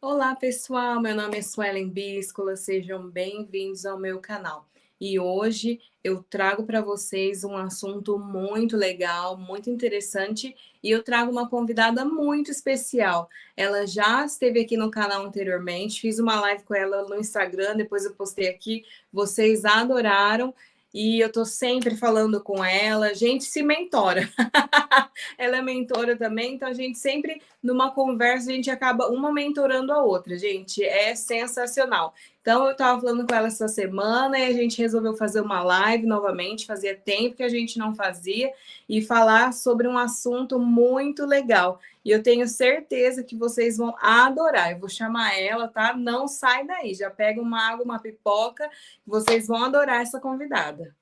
Olá, pessoal. Meu nome é Suelen Bíscola. Sejam bem-vindos ao meu canal. E hoje eu trago para vocês um assunto muito legal, muito interessante, e eu trago uma convidada muito especial. Ela já esteve aqui no canal anteriormente, fiz uma live com ela no Instagram, depois eu postei aqui, vocês adoraram. E eu tô sempre falando com ela, a gente se mentora. Ela é mentora também, então a gente sempre, numa conversa, a gente acaba uma mentorando a outra, gente. É sensacional. Então, eu estava falando com ela essa semana e a gente resolveu fazer uma live novamente. Fazia tempo que a gente não fazia e falar sobre um assunto muito legal. E eu tenho certeza que vocês vão adorar. Eu vou chamar ela, tá? Não sai daí. Já pega uma água, uma pipoca. Vocês vão adorar essa convidada.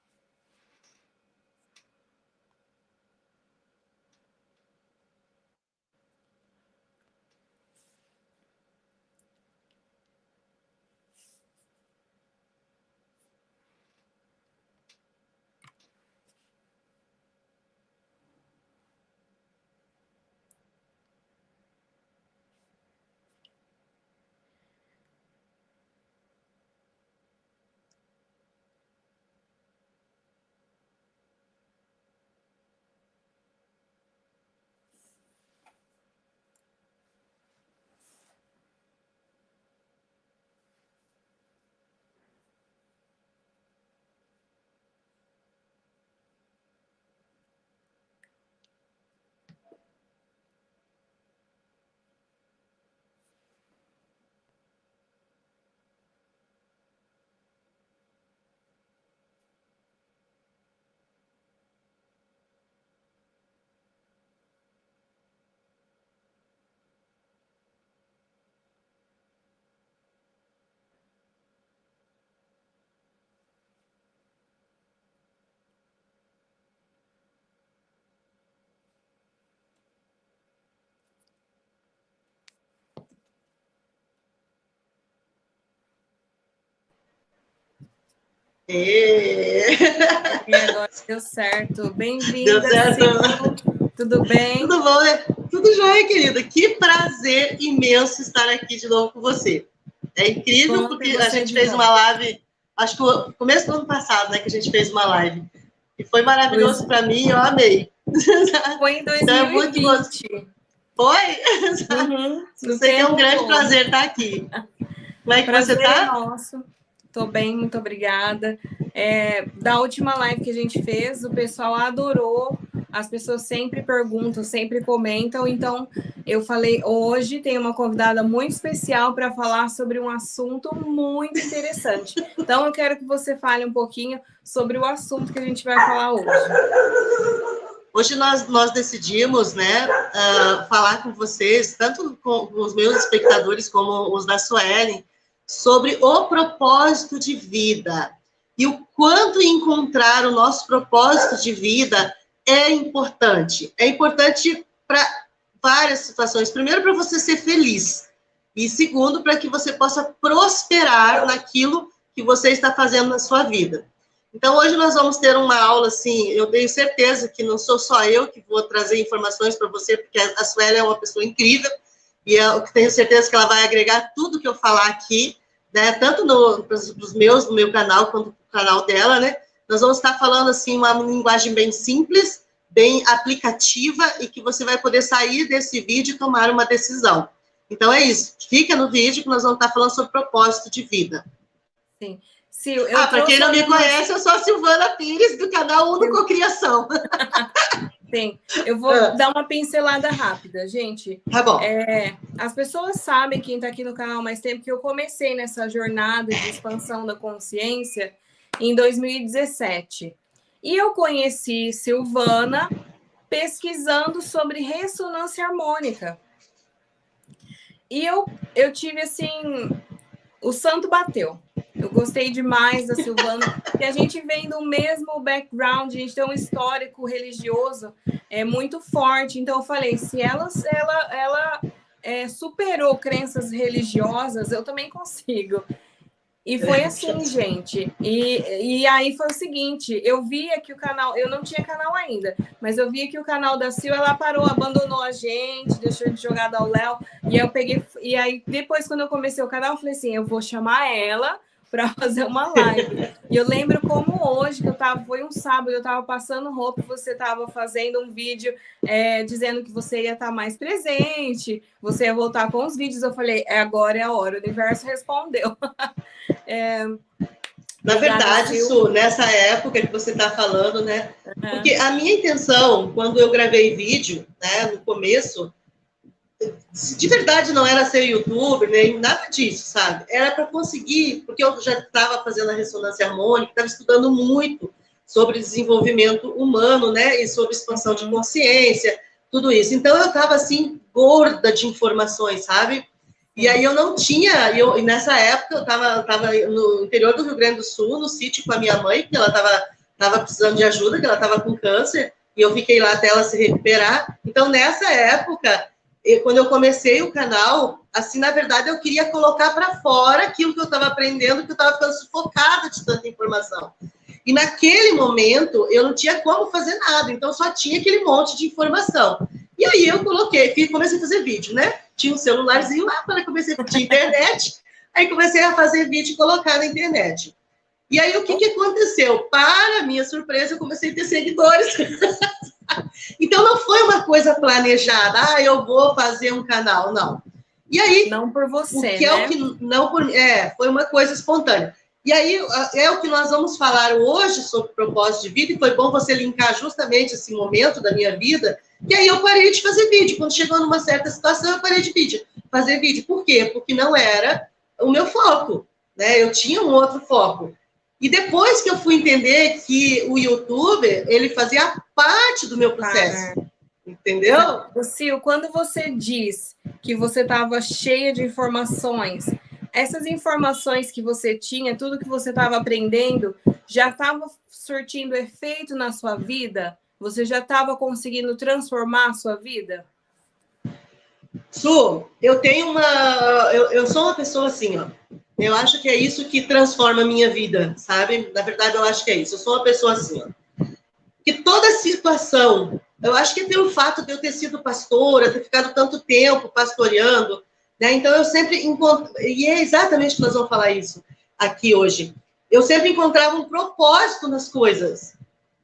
E agora deu certo. Bem-vinda, Deu certo. Sil. Tudo bem? Tudo bom, né? Tudo jóia, querida. Que prazer imenso estar aqui de novo com você. É incrível porque a gente fez uma live, acho que no começo do ano passado, né, que a gente fez uma live. E foi maravilhoso para mim, eu amei. Foi em 2020. Então é muito gostoso. Foi? Uhum, Sei que é um grande prazer estar aqui. Como é que prazer você está? É nosso. Estou bem, muito obrigada. Da última live que a gente fez, o pessoal adorou. As pessoas sempre perguntam, sempre comentam. Então, eu falei, hoje tem uma convidada muito especial para falar sobre um assunto muito interessante. Então, eu quero que você fale um pouquinho sobre o assunto que a gente vai falar hoje. Hoje nós decidimos, né, falar com vocês, tanto com os meus espectadores como os da Suelen, sobre o propósito de vida e o quanto encontrar o nosso propósito de vida é importante. É importante para várias situações. Primeiro, para você ser feliz. E segundo, para que você possa prosperar naquilo que você está fazendo na sua vida. Então, hoje nós vamos ter uma aula, assim, eu tenho certeza que não sou só eu que vou trazer informações para você, porque a Sueli é uma pessoa incrível, e eu tenho certeza que ela vai agregar tudo que eu falar aqui, né, tanto no meu canal, quanto no canal dela, né, nós vamos estar falando, assim, uma linguagem bem simples, bem aplicativa, e que você vai poder sair desse vídeo e tomar uma decisão. Então, é isso, fica no vídeo que nós vamos estar falando sobre propósito de vida. Sim. Para quem não me conhece, eu sou a Silvana Pires, do canal Uno Cocriação. Sim, eu vou dar uma pincelada rápida, gente. Tá bom. As pessoas sabem, quem está aqui no canal há mais tempo, que eu comecei nessa jornada de expansão da consciência em 2017. E eu conheci Silvana pesquisando sobre ressonância harmônica. E eu tive, assim, o santo bateu. Eu gostei demais da Silvana, porque a gente vem do mesmo background, a gente tem um histórico religioso muito forte. Então, eu falei, se ela superou crenças religiosas, eu também consigo. E foi assim, gente. E aí foi o seguinte, eu via que o canal, eu não tinha canal ainda, mas eu via que o canal da Sil, ela parou, abandonou a gente, deixou de jogar ao Léo, e eu peguei, e aí depois quando eu comecei o canal, eu falei assim, eu vou chamar ela para fazer uma live. E eu lembro como hoje, que eu tava, foi um sábado, eu tava passando roupa e você tava fazendo um vídeo dizendo que você ia estar mais presente, você ia voltar com os vídeos. Eu falei, agora é a hora, o universo respondeu. Na verdade, Su, nessa época que você está falando, né? Porque a minha intenção, quando eu gravei vídeo, né, no começo, de verdade não era ser youtuber, nem nada disso, sabe? Era para conseguir, porque eu já estava fazendo a ressonância harmônica, estava estudando muito sobre desenvolvimento humano, né? E sobre expansão de consciência, tudo isso. Então eu estava assim, gorda de informações, sabe? E aí eu não tinha, e nessa época eu tava no interior do Rio Grande do Sul, no sítio com a minha mãe, que ela tava precisando de ajuda, que ela estava com câncer, e eu fiquei lá até ela se recuperar. Então, nessa época, quando eu comecei o canal, assim, na verdade, eu queria colocar para fora aquilo que eu estava aprendendo, que eu estava ficando sufocada de tanta informação. E naquele momento, eu não tinha como fazer nada, então só tinha aquele monte de informação. E aí eu comecei a fazer vídeo, né? Tinha um celularzinho lá, quando eu comecei a ter internet, aí comecei a fazer vídeo e colocar na internet. E aí o que aconteceu? Para minha surpresa, eu comecei a ter seguidores. Então não foi uma coisa planejada, eu vou fazer um canal, não. E aí, não por você, foi uma coisa espontânea. E aí é o que nós vamos falar hoje sobre propósito de vida, e foi bom você linkar justamente esse momento da minha vida, que aí eu parei de fazer vídeo. Quando chegou numa certa situação, eu parei de fazer vídeo. Por quê? Porque não era o meu foco, né? Eu tinha um outro foco. E depois que eu fui entender que o YouTuber, ele fazia parte do meu processo. Entendeu? Sil, quando você diz que você estava cheia de informações, essas informações que você tinha, tudo que você estava aprendendo, já estava surtindo efeito na sua vida? Você já estava conseguindo transformar a sua vida? Su, eu tenho eu sou uma pessoa assim, ó. Eu acho que é isso que transforma a minha vida, sabe? Na verdade, eu acho que é isso. Eu sou uma pessoa assim, ó. Que toda situação, eu acho que pelo fato de eu ter sido pastora, ter ficado tanto tempo pastoreando, né? Então eu sempre encontro, e é exatamente que nós vamos falar isso aqui hoje. Eu sempre encontrava um propósito nas coisas.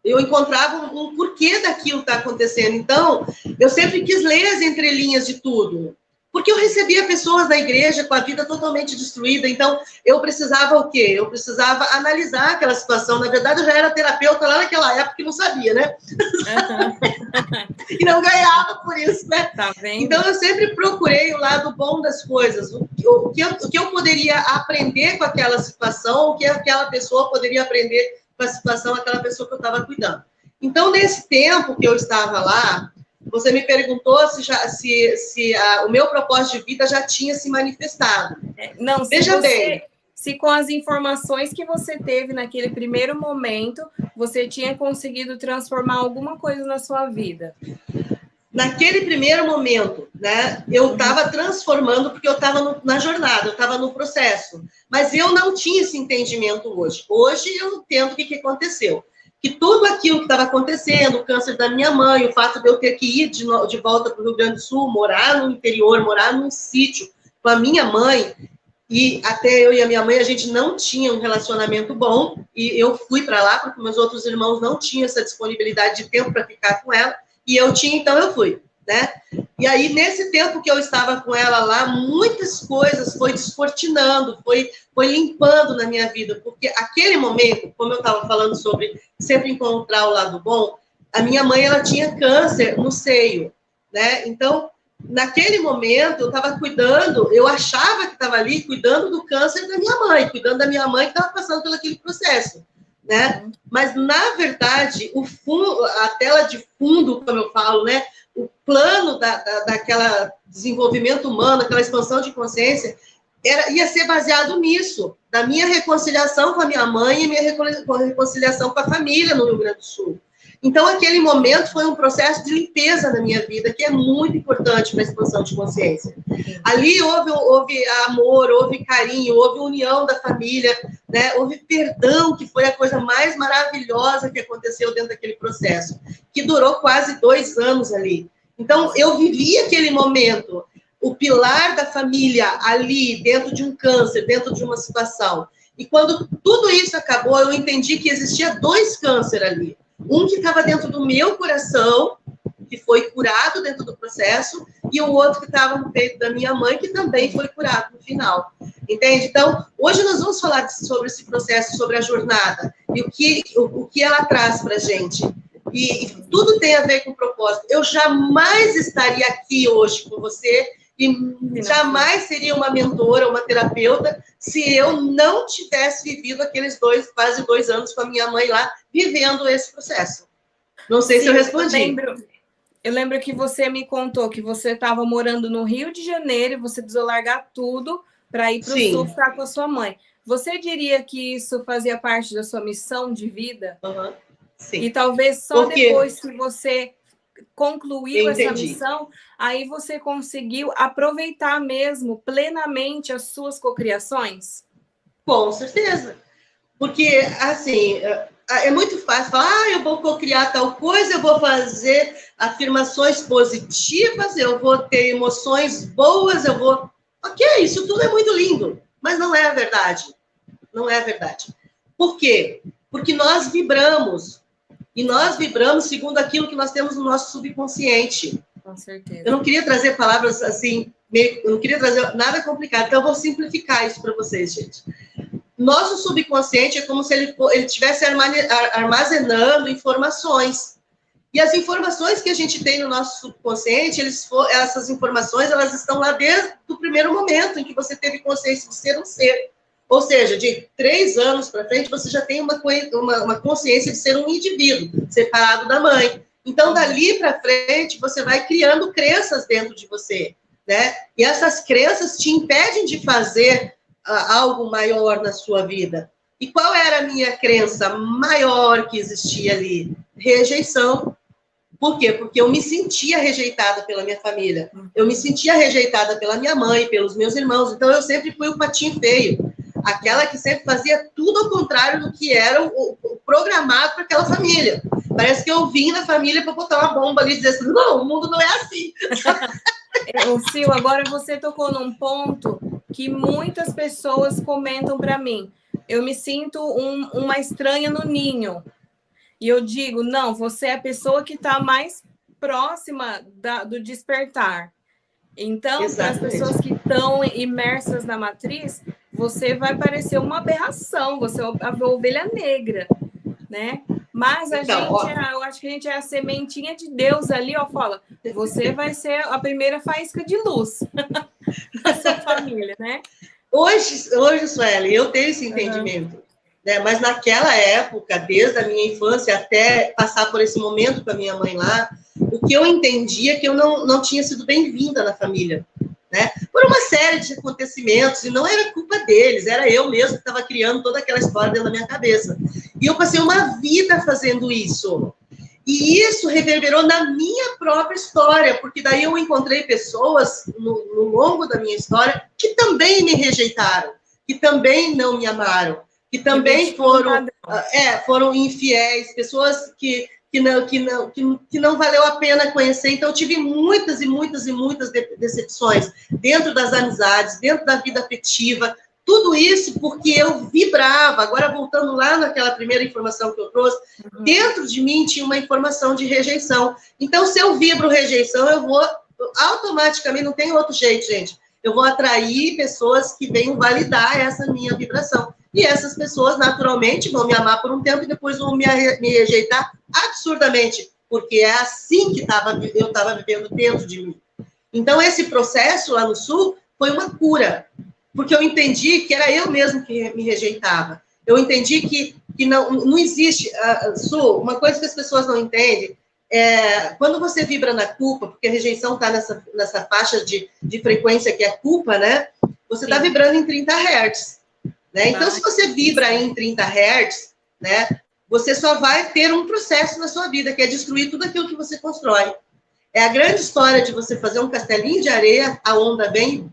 Eu encontrava um porquê daquilo estar acontecendo. Então, eu sempre quis ler as entrelinhas de tudo. Porque eu recebia pessoas na igreja com a vida totalmente destruída. Então, eu precisava o quê? Eu precisava analisar aquela situação. Na verdade, eu já era terapeuta lá naquela época e não sabia, né? E não ganhava por isso, né? Tá vendo? Então, eu sempre procurei o lado bom das coisas. O que eu poderia aprender com aquela situação, o que aquela pessoa poderia aprender com a situação, aquela pessoa que eu estava cuidando. Então, nesse tempo que eu estava lá, você me perguntou se o meu propósito de vida já tinha se manifestado. Não, veja bem. Se com as informações que você teve naquele primeiro momento, você tinha conseguido transformar alguma coisa na sua vida. Naquele primeiro momento, né, eu estava transformando, porque eu estava na jornada, eu estava no processo. Mas eu não tinha esse entendimento hoje. Hoje eu entendo o que aconteceu. Que tudo aquilo que estava acontecendo, o câncer da minha mãe, o fato de eu ter que ir de volta para o Rio Grande do Sul, morar no interior, morar num sítio com a minha mãe, e até eu e a minha mãe, a gente não tinha um relacionamento bom, e eu fui para lá porque meus outros irmãos não tinham essa disponibilidade de tempo para ficar com ela, e eu tinha, então eu fui, né? E aí, nesse tempo que eu estava com ela lá, muitas coisas foi descortinando, foi limpando na minha vida, porque aquele momento, como eu estava falando sobre sempre encontrar o lado bom, a minha mãe, ela tinha câncer no seio, né? Então, naquele momento, eu estava cuidando, eu achava que estava ali cuidando do câncer da minha mãe, cuidando da minha mãe que estava passando pelo aquele processo, né? Mas, na verdade, o fundo, a tela de fundo, como eu falo, né? O plano daquela desenvolvimento humano, aquela expansão de consciência, ia ser baseado nisso, da minha reconciliação com a minha mãe e minha reconciliação com a família no Rio Grande do Sul. Então, aquele momento foi um processo de limpeza na minha vida, que é muito importante para a expansão de consciência. Ali houve amor, houve carinho, houve união da família, né? Houve perdão, que foi a coisa mais maravilhosa que aconteceu dentro daquele processo, que durou quase 2 anos ali. Então, eu vivi aquele momento, o pilar da família ali, dentro de um câncer, dentro de uma situação. E quando tudo isso acabou, eu entendi que existia 2 cânceres ali. Um que estava dentro do meu coração, que foi curado dentro do processo, e o outro que estava no peito da minha mãe, que também foi curado no final. Entende? Então, hoje nós vamos falar sobre esse processo, sobre a jornada, e o que ela traz para a gente. E tudo tem a ver com propósito. Eu jamais estaria aqui hoje com você, e jamais seria uma mentora, uma terapeuta, se eu não tivesse vivido aqueles quase 2 anos com a minha mãe lá, vivendo esse processo. Não sei se eu respondi. Eu lembro que você me contou que você estava morando no Rio de Janeiro e você precisou largar tudo para ir para o Sul ficar com a sua mãe. Você diria que isso fazia parte da sua missão de vida? Uhum. Sim. E talvez só depois que você concluiu essa missão, aí você conseguiu aproveitar mesmo plenamente as suas cocriações? Com certeza. Porque, assim, é muito fácil falar, eu vou cocriar tal coisa, eu vou fazer afirmações positivas, eu vou ter emoções boas, eu vou... Ok, isso tudo é muito lindo, mas não é a verdade. Não é a verdade. Por quê? Porque nós vibramos. E nós vibramos segundo aquilo que nós temos no nosso subconsciente. Com certeza. Eu não queria trazer palavras assim, eu não queria trazer nada complicado, então eu vou simplificar isso para vocês, gente. Nosso subconsciente é como se ele estivesse armazenando informações. E as informações que a gente tem no nosso subconsciente, essas informações, elas estão lá desde o primeiro momento em que você teve consciência de ser um ser. Ou seja, de 3 anos para frente, você já tem uma consciência de ser um indivíduo, separado da mãe. Então, dali para frente, você vai criando crenças dentro de você, né? E essas crenças te impedem de fazer algo maior na sua vida. E qual era a minha crença maior que existia ali? Rejeição. Por quê? Porque eu me sentia rejeitada pela minha família. Eu me sentia rejeitada pela minha mãe, pelos meus irmãos. Então, eu sempre fui o patinho feio. Aquela que sempre fazia tudo ao contrário do que era o programado para aquela família. Parece que eu vim na família para botar uma bomba ali e dizer assim, não, o mundo não é assim. Sil, agora você tocou num ponto que muitas pessoas comentam para mim. Eu me sinto uma estranha no ninho. E eu digo, não, você é a pessoa que está mais próxima do despertar. Então, para as pessoas que estão imersas na matriz, você vai parecer uma aberração, você é a ovelha negra, né? Mas eu acho que a gente é a sementinha de Deus ali, ó, fala, você vai ser a primeira faísca de luz da sua família, né? Hoje, Sueli, eu tenho esse entendimento, né? Mas naquela época, desde a minha infância até passar por esse momento com a minha mãe lá, o que eu entendia é que eu não tinha sido bem-vinda na família, né? Por uma série de acontecimentos, e não era culpa deles, era eu mesmo que estava criando toda aquela história dentro da minha cabeça. E eu passei uma vida fazendo isso. E isso reverberou na minha própria história, porque daí eu encontrei pessoas no longo da minha história que também me rejeitaram, que também não me amaram, que também foram infiéis, pessoas que não valeu a pena conhecer. Então, eu tive muitas e muitas e muitas decepções dentro das amizades, dentro da vida afetiva, tudo isso porque eu vibrava. Agora, voltando lá naquela primeira informação que eu trouxe, dentro de mim tinha uma informação de rejeição. Então, se eu vibro rejeição, eu vou automaticamente, não tem outro jeito, gente, eu vou atrair pessoas que venham validar essa minha vibração. E essas pessoas, naturalmente, vão me amar por um tempo e depois vão me rejeitar absurdamente, porque é assim que eu estava vivendo dentro de mim. Então, esse processo lá no Sul foi uma cura, porque eu entendi que era eu mesmo que me rejeitava. Eu entendi que não existe... Sul, uma coisa que as pessoas não entendem, quando você vibra na culpa, porque a rejeição está nessa faixa de frequência que é culpa, né? Você está vibrando em 30 Hz. Né? Então, se você vibra em 30 Hz, né, você só vai ter um processo na sua vida, que é destruir tudo aquilo que você constrói. É a grande história de você fazer um castelinho de areia, a onda vem.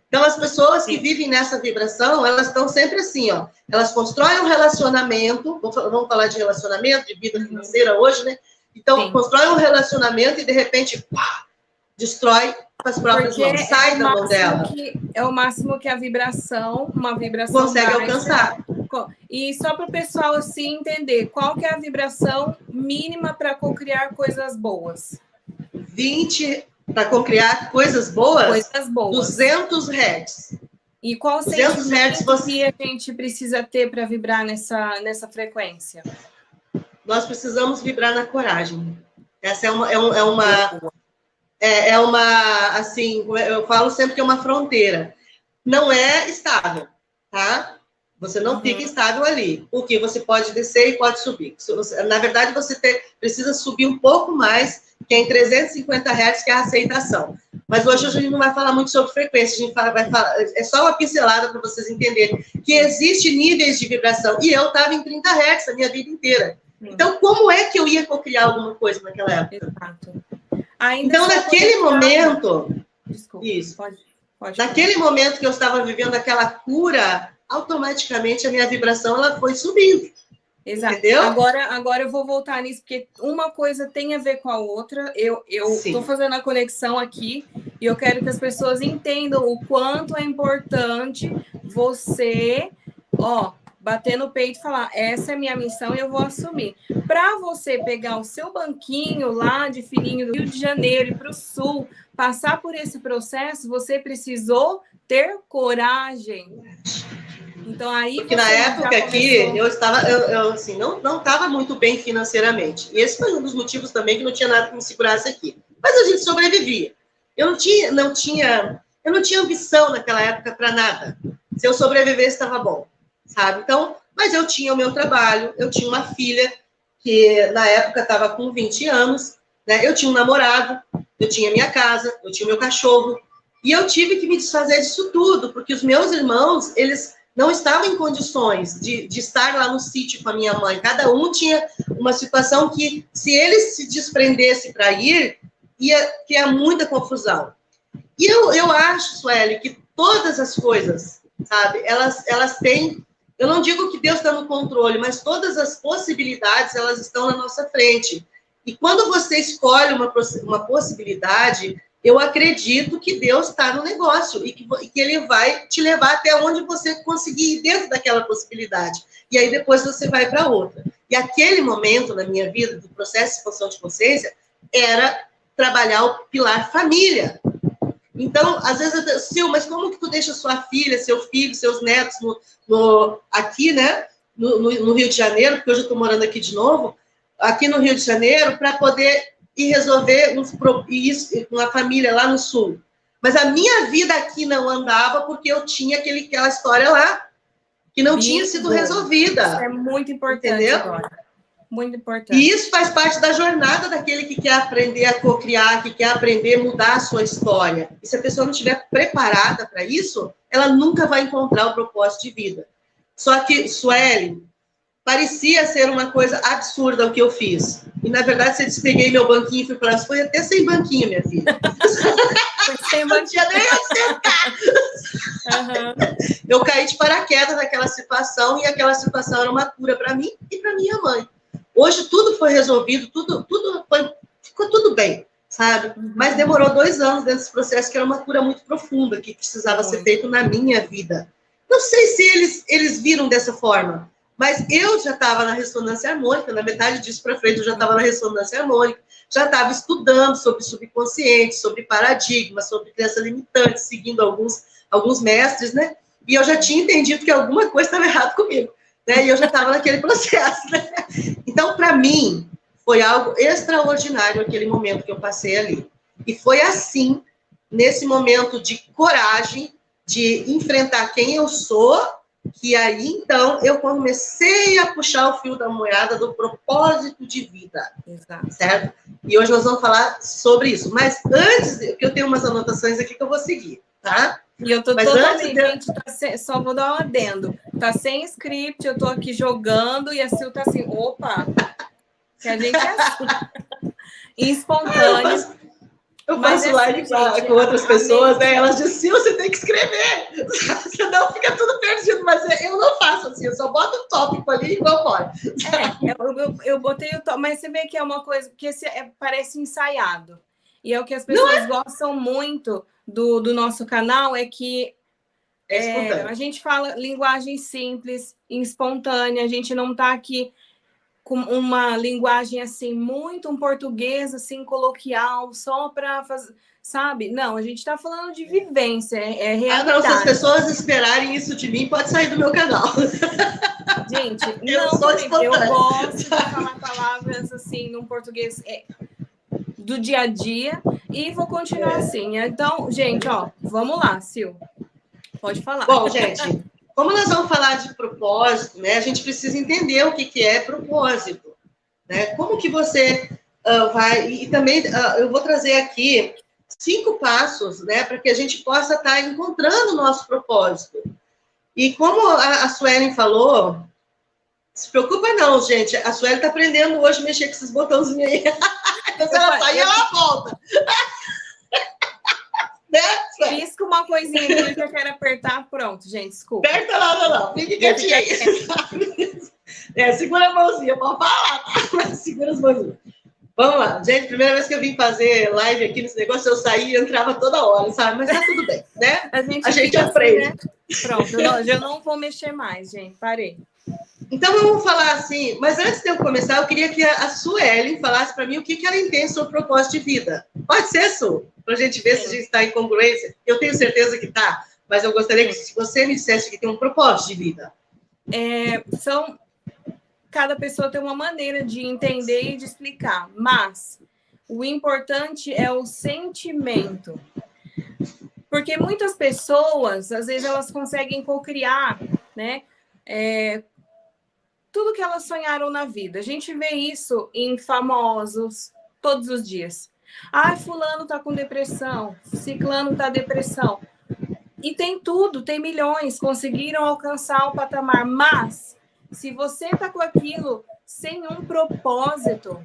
Então, as pessoas que vivem nessa vibração, elas estão sempre assim, ó. Elas constroem um relacionamento, vamos falar de relacionamento, de vida financeira hoje, né? Então, constroem um relacionamento e, de repente, pá, destrói com as próprias mãos. Sai da mão dela. É o máximo que a vibração, uma vibração consegue baixa, alcançar. E só para o pessoal assim entender, qual que é a vibração mínima para cocriar coisas boas? 20, para cocriar coisas boas? Coisas boas. 200 Hz. E qual o sentimento que a gente precisa ter para vibrar nessa frequência? Nós precisamos vibrar na coragem. Essa é uma, assim, eu falo sempre que é uma fronteira. Não é estável, tá? Você não fica estável ali. O que você pode descer e pode subir. Na verdade, você precisa subir um pouco mais, que é em 350 Hz, que é a aceitação. Mas hoje a gente não vai falar muito sobre frequência, a gente vai falar, é só uma pincelada para vocês entenderem que existe níveis de vibração. E eu estava em 30 Hz a minha vida inteira. Então, como é que eu ia cocriar alguma coisa naquela época? Exato. Então, naquele momento... Desculpa, isso. Pode naquele momento que eu estava vivendo aquela cura, automaticamente a minha vibração ela foi subindo. Exato. Entendeu? Agora eu vou voltar nisso, porque uma coisa tem a ver com a outra. Eu estou fazendo a conexão aqui e eu quero que as pessoas entendam o quanto é importante você, bater no peito e falar, essa é minha missão e eu vou assumir. Para você pegar o seu banquinho lá de filhinho do Rio de Janeiro e para o Sul, passar por esse processo, você precisou ter coragem. Então, aí porque na época aqui, eu estava, eu assim, não estava muito bem financeiramente. E esse foi um dos motivos também que não tinha nada que me segurasse aqui. Mas a gente sobrevivia. Eu não tinha ambição naquela época para nada. Se eu sobrevivesse, estava bom, sabe? Então, mas eu tinha o meu trabalho, eu tinha uma filha que na época estava com 20 anos, né? Eu tinha um namorado, eu tinha minha casa, eu tinha meu cachorro. E eu tive que me desfazer disso tudo, porque os meus irmãos, eles não estavam em condições de estar lá no sítio com a minha mãe. Cada um tinha uma situação que, se eles se desprendessem para ir, ia criar muita confusão. E eu acho, Sueli, que todas as coisas, sabe, elas têm... Eu não digo que Deus está no controle, mas todas as possibilidades, elas estão na nossa frente. E quando você escolhe uma possibilidade... Eu acredito que Deus está no negócio e que Ele vai te levar até onde você conseguir ir dentro daquela possibilidade. E aí depois você vai para outra. E aquele momento na minha vida, do processo de expansão de consciência, era trabalhar o pilar família. Então, às vezes, Sil, mas como que tu deixa sua filha, seu filho, seus netos aqui, né, no Rio de Janeiro, porque hoje eu estou morando aqui de novo, aqui no Rio de Janeiro, para poder... e resolver isso com a família lá no Sul. Mas a minha vida aqui não andava porque eu tinha aquela história lá que não tinha sido resolvida. Isso é muito importante, entendeu? Agora. Muito importante. E isso faz parte da jornada daquele que quer aprender a cocriar, que quer aprender a mudar a sua história. E se a pessoa não estiver preparada para isso, ela nunca vai encontrar o propósito de vida. Só que, Sueli, parecia ser uma coisa absurda o que eu fiz. E, na verdade, se eu despeguei meu banquinho e fui para... Foi até sem banquinho, minha filha. Foi sem banquinho. Não tinha nem sentar. Eu caí de paraquedas naquela situação e aquela situação era uma cura para mim e para minha mãe. Hoje tudo foi resolvido, ficou tudo bem, sabe? Mas demorou 2 anos dentro desse processo, que era uma cura muito profunda, que precisava ser feito na minha vida. Não sei se eles viram dessa forma, mas eu já estava na ressonância harmônica, na metade disso para frente eu já estava na ressonância harmônica, já estava estudando sobre subconsciente, sobre paradigmas, sobre crença limitante, seguindo alguns mestres, né? E eu já tinha entendido que alguma coisa estava errada comigo, né? E eu já estava naquele processo, né? Então, para mim, foi algo extraordinário aquele momento que eu passei ali. E foi assim, nesse momento de coragem, de enfrentar quem eu sou, que aí, então, eu comecei a puxar o fio da meada do propósito de vida. Exato. Certo? E hoje nós vamos falar sobre isso. Mas antes, eu tenho umas anotações aqui que eu vou seguir, tá? E eu tô Mas totalmente, antes gente, só vou dar um adendo. Tá sem script, eu tô aqui jogando e a Sil tá assim, opa, que a gente é assim, espontâneo. Eu Mas faço é live assim, gente, com outras a pessoas, né? mente... Elas dizem, Sil, você tem que escrever, senão fica tudo perdido. Mas eu não faço assim, eu só boto o tópico ali e vou embora. Eu botei o tópico, mas você vê que é uma coisa que parece ensaiado. E é o que as Não pessoas gostam muito do nosso canal, é que é a espontâneo. gente fala linguagem simples, espontânea, a gente não tá aqui com uma linguagem assim, muito um português assim, coloquial, só para fazer, sabe? Não, a gente está falando de vivência, é Ah, não, se as realidade. pessoas esperarem isso de mim, pode sair do meu canal. Gente, Eu não sou também, eu espontânea. gosto de falar palavras assim, num português do dia a dia, e vou continuar assim. Então, gente, ó, vamos lá, Sil. Pode falar. Bom, gente, como nós vamos falar de propósito, né? A gente precisa entender o que é propósito, né? Como que você vai... E também eu vou trazer aqui 5 passos, né? Para que a gente possa estar encontrando o nosso propósito. E como a Suelen falou, se preocupa não, gente. A Suelen está aprendendo hoje a mexer com esses botãozinhos aí. Então, se ela sair, ela volta. Né, Suelen? Pisca uma coisinha aqui que eu quero apertar. Pronto, gente, desculpa. Aperta nada, não. Fique quietinha aí. Segura a mãozinha, pode falar. Mas segura as mãozinhas. Vamos lá. Gente, primeira vez que eu vim fazer live aqui nesse negócio, eu saí e entrava toda hora, sabe? Mas tá tudo bem, né? A gente aprende. Assim, né? Pronto, eu não vou mexer mais, gente. Parei. Então, vamos falar assim, mas antes de eu começar, eu queria que a Suelen falasse para mim o que ela entende sobre propósito de vida. Pode ser, Su? Para a gente ver se a gente está em congruência. Eu tenho certeza que está, mas eu gostaria que você me dissesse que tem um propósito de vida. Cada pessoa tem uma maneira de entender e de explicar, mas o importante é o sentimento. Porque muitas pessoas, às vezes, elas conseguem cocriar, né? Tudo que elas sonharam na vida. A gente vê isso em famosos todos os dias. Ah, fulano tá com depressão, ciclano tá depressão. E tem tudo, tem milhões, conseguiram alcançar o patamar, mas se você tá com aquilo sem um propósito,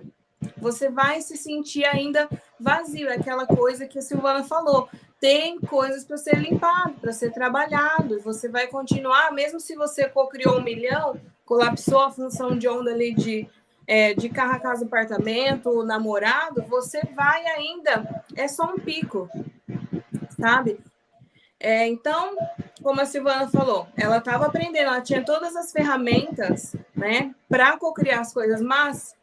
você vai se sentir ainda vazio. É aquela coisa que a Silvana falou. Tem coisas para ser limpado, para ser trabalhado, e você vai continuar, mesmo se você cocriou 1 milhão, colapsou a função de onda ali de carro, casa, apartamento, namorado, você vai ainda, é só um pico, sabe? Então, como a Silvana falou, ela estava aprendendo, ela tinha todas as ferramentas, né, para cocriar as coisas, mas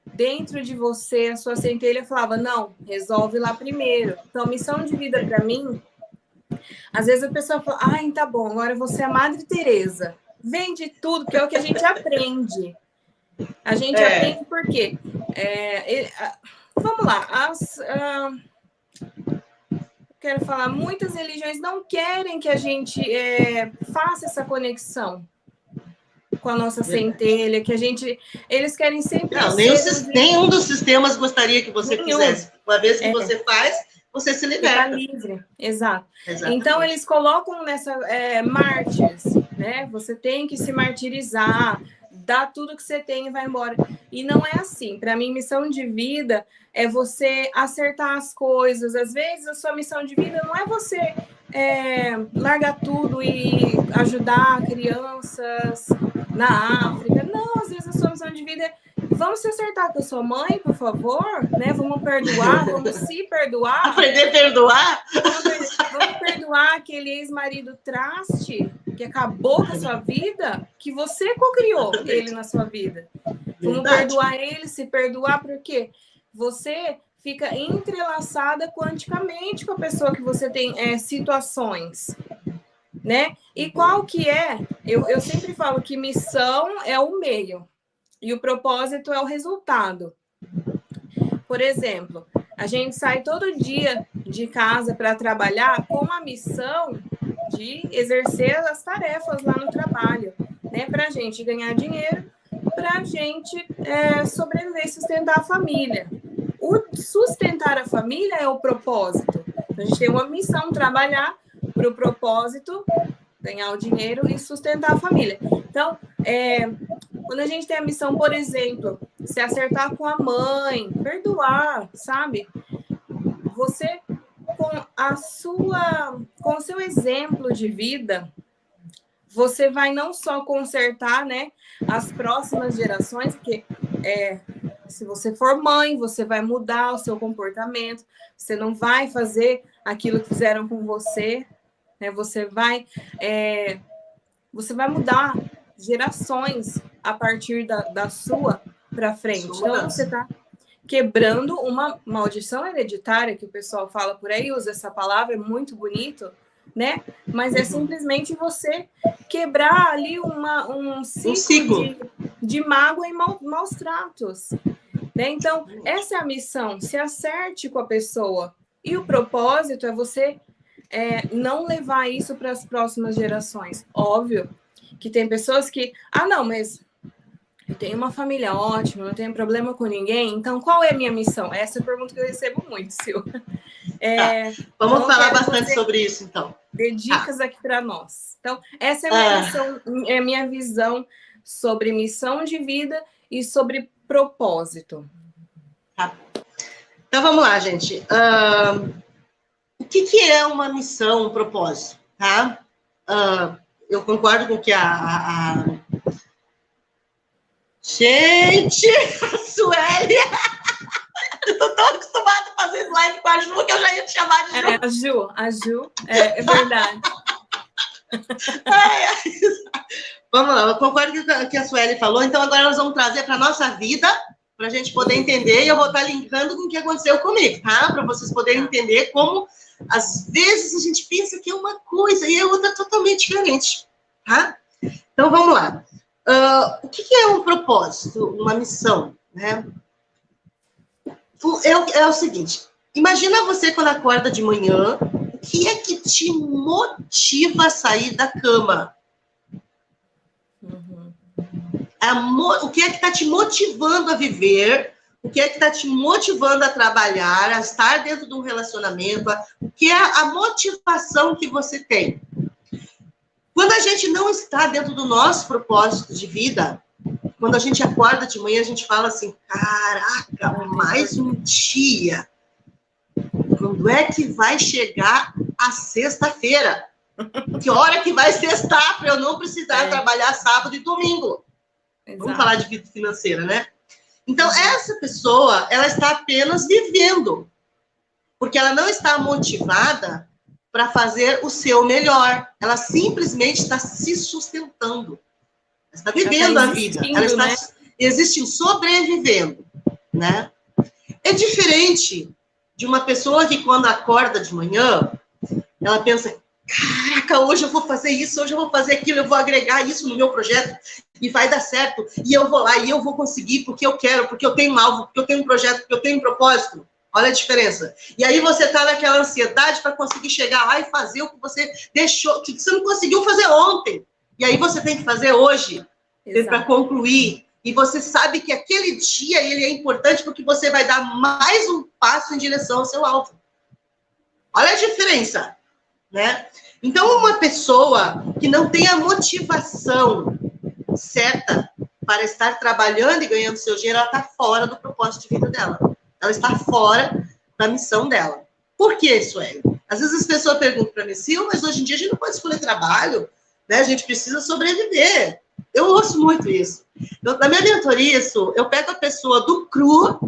dentro de você, a sua centelha falava, não, resolve lá primeiro. Então, missão de vida para mim, às vezes a pessoa fala, ai, tá bom, agora você é a Madre Teresa. Vende tudo, que é o que a gente aprende. A gente aprende por quê? Vamos lá, quero falar, muitas religiões não querem que a gente faça essa conexão com a nossa centelha, que eles querem sempre... Não, nenhum dos sistemas gostaria que você fizesse. Uma vez que você faz, você se liberta. Fica livre, exato. Exatamente. Então, eles colocam nessa mártires, né? Você tem que se martirizar, dá tudo que você tem e vai embora. E não é assim. Para mim, missão de vida é você acertar as coisas. Às vezes, a sua missão de vida não é você largar tudo e ajudar crianças na África. Não, às vezes a sua missão de vida é vamos se acertar com a sua mãe, por favor, né? Vamos perdoar, vamos se perdoar. Aprender a perdoar? Vamos perdoar aquele ex-marido traste que acabou com a sua vida, que você cocriou ele na sua vida. Vamos perdoar ele, se perdoar, porque você fica entrelaçada quanticamente com a pessoa que você tem situações, né? E qual que é? Eu sempre falo que missão é o meio e o propósito é o resultado. Por exemplo, a gente sai todo dia de casa para trabalhar com a missão de exercer as tarefas lá no trabalho, né? Para a gente ganhar dinheiro, para a gente sobreviver e sustentar a família. O sustentar a família é o propósito. A gente tem uma missão, trabalhar para o propósito, ganhar o dinheiro e sustentar a família. Então, quando a gente tem a missão, por exemplo, se acertar com a mãe, perdoar, sabe? Você, com o seu exemplo de vida, você vai não só consertar, né, as próximas gerações, porque se você for mãe, você vai mudar o seu comportamento, você não vai fazer aquilo que fizeram com você, né? Você vai mudar gerações a partir da sua para frente. Então, você está quebrando uma maldição hereditária, que o pessoal fala por aí, usa essa palavra, é muito bonito, né? Mas é simplesmente você quebrar ali um ciclo de mágoa e maus tratos. Né? Então, essa é a missão, se acerte com a pessoa. E o propósito é você não levar isso para as próximas gerações. Óbvio que tem pessoas que, não, mas eu tenho uma família ótima, não tenho problema com ninguém, então qual é a minha missão? Essa é a pergunta que eu recebo muito, Sil. Vamos falar bastante sobre isso, então. Dê dicas aqui para nós. Então, essa é a minha missão, é a minha visão sobre missão de vida e sobre propósito. Então, vamos lá, gente. O que é uma missão, um propósito? Tá? Eu concordo com o que Gente, a Sueli! Eu tô tão acostumada a fazer live com a Ju que eu já ia te chamar de Ju. A Ju, é verdade. Vamos lá, eu concordo com o que a Sueli falou, então agora nós vamos trazer para a nossa vida, para a gente poder entender, e eu vou estar linkando com o que aconteceu comigo, tá? Para vocês poderem entender como, às vezes, a gente pensa que é uma coisa e é outra totalmente diferente, tá? Então, vamos lá. O que é um propósito, uma missão, né? É o seguinte, imagina você quando acorda de manhã, o que é que te motiva a sair da cama? O que é que está te motivando a viver? O que é que está te motivando a trabalhar, a estar dentro de um relacionamento? O que é a motivação que você tem? Quando a gente não está dentro do nosso propósito de vida, quando a gente acorda de manhã, a gente fala assim, caraca, mais um dia. Quando é que vai chegar a sexta-feira? Que hora que vai sextar para eu não precisar trabalhar sábado e domingo? Exato. Vamos falar de vida financeira, né? Então, essa pessoa, ela está apenas vivendo, porque ela não está motivada para fazer o seu melhor. Ela simplesmente está se sustentando. Ela está vivendo a vida. Ela está existindo, sobrevivendo, né? É diferente de uma pessoa que, quando acorda de manhã, ela pensa, caraca, hoje eu vou fazer isso, hoje eu vou fazer aquilo, eu vou agregar isso no meu projeto e vai dar certo, e eu vou lá, e eu vou conseguir porque eu quero, porque eu tenho um alvo, porque eu tenho um projeto, porque eu tenho um propósito. Olha a diferença. E aí você está naquela ansiedade para conseguir chegar lá e fazer o que você deixou, que você não conseguiu fazer ontem. E aí você tem que fazer hoje, para concluir. E você sabe que aquele dia ele é importante porque você vai dar mais um passo em direção ao seu alvo. Olha a diferença, né? Então, uma pessoa que não tem a motivação certa para estar trabalhando e ganhando seu dinheiro, ela está fora do propósito de vida dela. Ela está fora da missão dela. Por que isso é? Às vezes as pessoas perguntam para mim, Sil, mas hoje em dia a gente não pode escolher trabalho, né? A gente precisa sobreviver. Eu ouço muito isso. Na minha mentoria, eu pego a pessoa do cru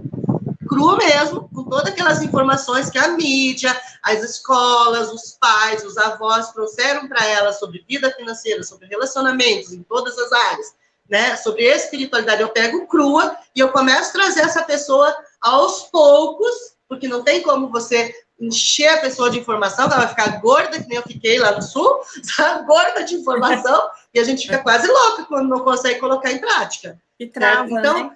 mesmo, com todas aquelas informações que a mídia, as escolas, os pais, os avós trouxeram para ela sobre vida financeira, sobre relacionamentos em todas as áreas, né? Sobre espiritualidade. Eu pego crua e eu começo a trazer essa pessoa aos poucos, porque não tem como você encher a pessoa de informação, ela vai ficar gorda, que nem eu fiquei lá no sul, sabe? Gorda de informação, e a gente fica quase louca quando não consegue colocar em prática. E trava, então,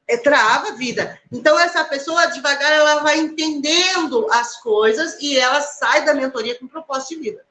né? Trava a vida. Então, essa pessoa, devagar, ela vai entendendo as coisas e ela sai da mentoria com propósito de vida.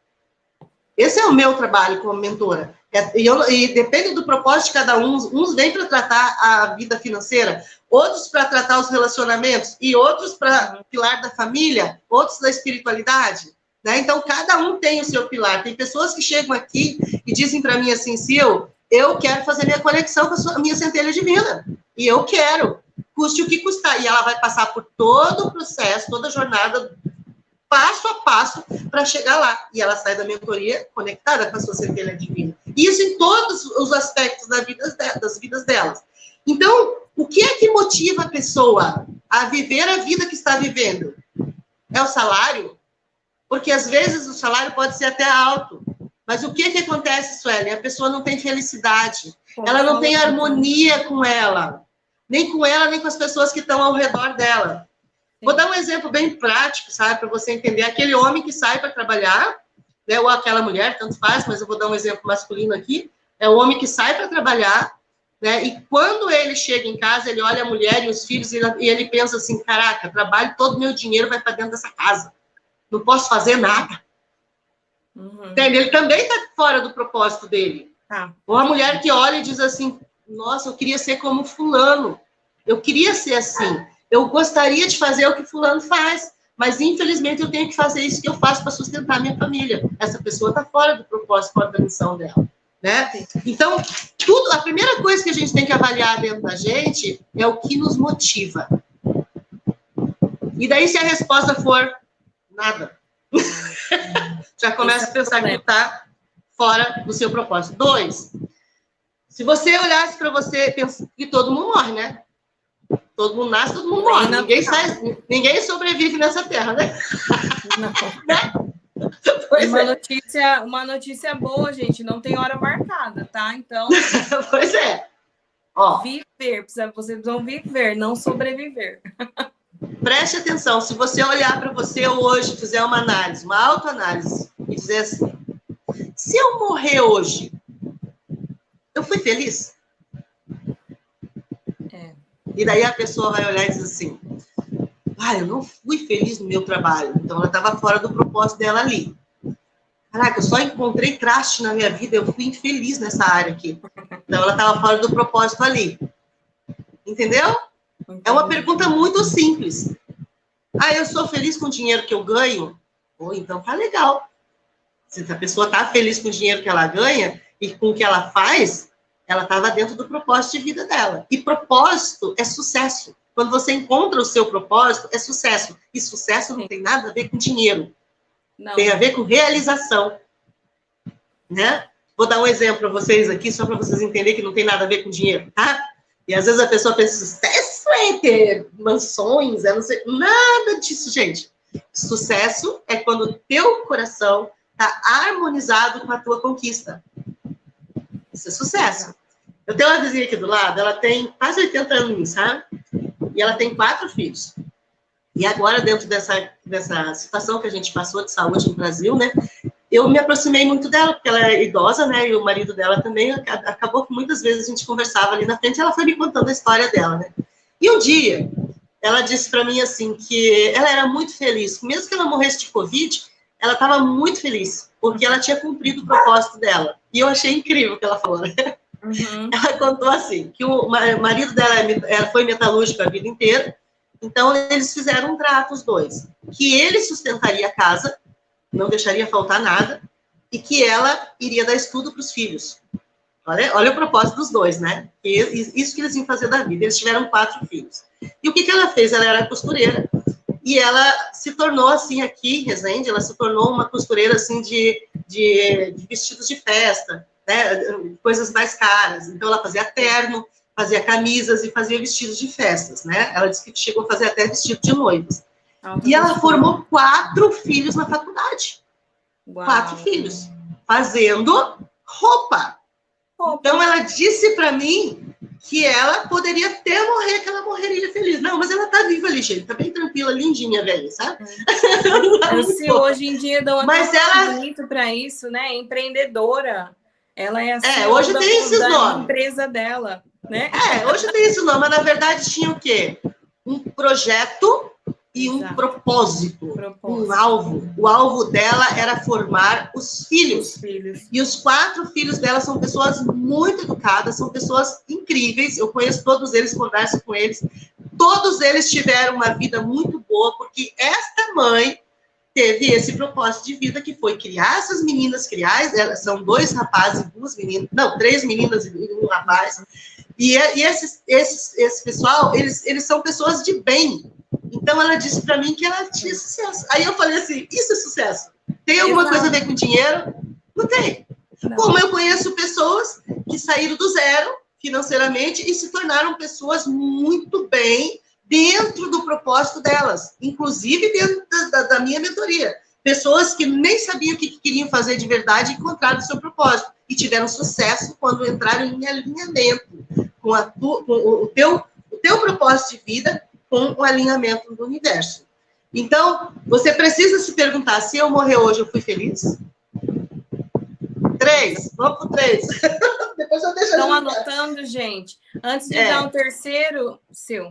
Esse é o meu trabalho como mentora. E depende do propósito de cada um. Uns vêm para tratar a vida financeira, outros para tratar os relacionamentos, e outros para pilar da família, outros da espiritualidade. né? Então, cada um tem o seu pilar. Tem pessoas que chegam aqui e dizem para mim assim, Sil, eu quero fazer minha conexão com a minha centelha divina. E eu quero, custe o que custar. E ela vai passar por todo o processo, toda a jornada, passo a passo, para chegar lá. E ela sai da mentoria conectada com a sua centelha divina. Isso em todos os aspectos das vidas delas. Então, o que é que motiva a pessoa a viver a vida que está vivendo? É o salário? Porque, às vezes, o salário pode ser até alto. Mas o que acontece, Suelen? A pessoa não tem felicidade. Ela não tem harmonia com ela. Nem com ela, nem com as pessoas que estão ao redor dela. Vou dar um exemplo bem prático, sabe? Para você entender. Aquele homem que sai para trabalhar, né, ou aquela mulher, tanto faz, mas eu vou dar um exemplo masculino aqui. É o homem que sai para trabalhar, né? E quando ele chega em casa, ele olha a mulher e os filhos e ele pensa assim, caraca, trabalho, todo o meu dinheiro vai para dentro dessa casa. Não posso fazer nada. Entende? Ele também está fora do propósito dele. Ou a mulher que olha e diz assim, nossa, eu queria ser como fulano. Eu queria ser assim. Eu gostaria de fazer o que fulano faz. Mas, infelizmente, eu tenho que fazer isso que eu faço para sustentar minha família. Essa pessoa está fora do propósito, fora da missão dela. Né? Então, a primeira coisa que a gente tem que avaliar dentro da gente é o que nos motiva. E daí, se a resposta for nada, já começa a pensar que está fora do seu propósito. 2, se você olhasse para você, pensa que todo mundo morre, né? Todo mundo nasce, todo mundo morre. Ninguém sobrevive nessa terra, né? Não. Né? Uma notícia boa, gente, não tem hora marcada, tá? Então, pois é. Ó, vocês precisam viver, não sobreviver. Preste atenção, se você olhar para você hoje, fizer uma análise, uma autoanálise, e dizer assim, se eu morrer hoje, eu fui feliz? E daí a pessoa vai olhar e diz assim, eu não fui feliz no meu trabalho, então ela estava fora do propósito dela ali. Caraca, eu só encontrei traste na minha vida, eu fui infeliz nessa área aqui. Então ela estava fora do propósito ali. Entendeu? É uma pergunta muito simples. Eu sou feliz com o dinheiro que eu ganho? Então tá legal. Se a pessoa tá feliz com o dinheiro que ela ganha e com o que ela faz, ela estava dentro do propósito de vida dela. E propósito é sucesso. Quando você encontra o seu propósito, é sucesso. E sucesso não tem nada a ver com dinheiro. Não. Tem a ver com realização. Né? Vou dar um exemplo para vocês aqui, só para vocês entenderem que não tem nada a ver com dinheiro, tá? E às vezes a pessoa pensa, sucesso é ter mansões, não sei, nada disso, gente. Sucesso é quando o teu coração está harmonizado com a tua conquista. Isso é sucesso. Eu tenho uma vizinha aqui do lado, ela tem quase 80 anos, sabe? E ela tem 4 filhos. E agora, dentro dessa situação que a gente passou de saúde no Brasil, né? Eu me aproximei muito dela, porque ela é idosa, né? E o marido dela também. Acabou que muitas vezes a gente conversava ali na frente e ela foi me contando a história dela, né? E um dia, ela disse para mim assim, que ela era muito feliz. Mesmo que ela morresse de Covid, ela estava muito feliz, porque ela tinha cumprido o propósito dela. E eu achei incrível o que ela falou, né? Ela contou assim, que o marido dela foi metalúrgico a vida inteira, então eles fizeram um trato, os dois, que ele sustentaria a casa, não deixaria faltar nada, e que ela iria dar estudo para os filhos. Olha o propósito dos dois, né? Isso que eles iam fazer da vida. Eles tiveram 4 filhos. E o que ela fez? Ela era costureira, e ela se tornou, assim, aqui em Resende, ela se tornou uma costureira, assim, de vestidos de festa, né? Coisas mais caras. Então, ela fazia terno, fazia camisas e fazia vestidos de festas, né? Ela disse que chegou a fazer até vestido de noivas. E ela formou 4 filhos na faculdade. Uau. 4 filhos. Fazendo roupa. Então, ela disse para mim que ela poderia até morrer, que ela morreria feliz. Não, mas ela tá viva ali, gente. Tá bem tranquila, lindinha, velha, sabe? Se hoje em dia dão até bonito para isso, né? Empreendedora. Ela é assim, hoje tem esses nomes. Empresa dela, né? Hoje tem esse nome, mas na verdade tinha o quê? Um projeto e um propósito, um alvo. O alvo dela era formar os filhos. E os 4 filhos dela são pessoas muito educadas, são pessoas incríveis. Eu conheço todos eles, converso com eles. Todos eles tiveram uma vida muito boa, porque esta mãe teve esse propósito de vida, que foi criar essas meninas, elas são 2 rapazes e 2 meninas, não, 3 meninas e 1 rapaz, e esse pessoal, eles são pessoas de bem. Então, ela disse para mim que ela tinha sucesso. Aí eu falei assim, isso é sucesso? Tem alguma coisa a ver com dinheiro? Não tem. Não. Como eu conheço pessoas que saíram do zero financeiramente e se tornaram pessoas muito bem dentro do propósito delas, inclusive dentro da minha mentoria. Pessoas que nem sabiam o que queriam fazer de verdade e encontraram o seu propósito e tiveram sucesso quando entraram em alinhamento com o teu propósito de vida, com o alinhamento do universo. Então, você precisa se perguntar, se eu morrer hoje, eu fui feliz? 3, vamos pro 3. Depois eu deixo. Estão anotando, gente? Antes de dar um terceiro, Sil,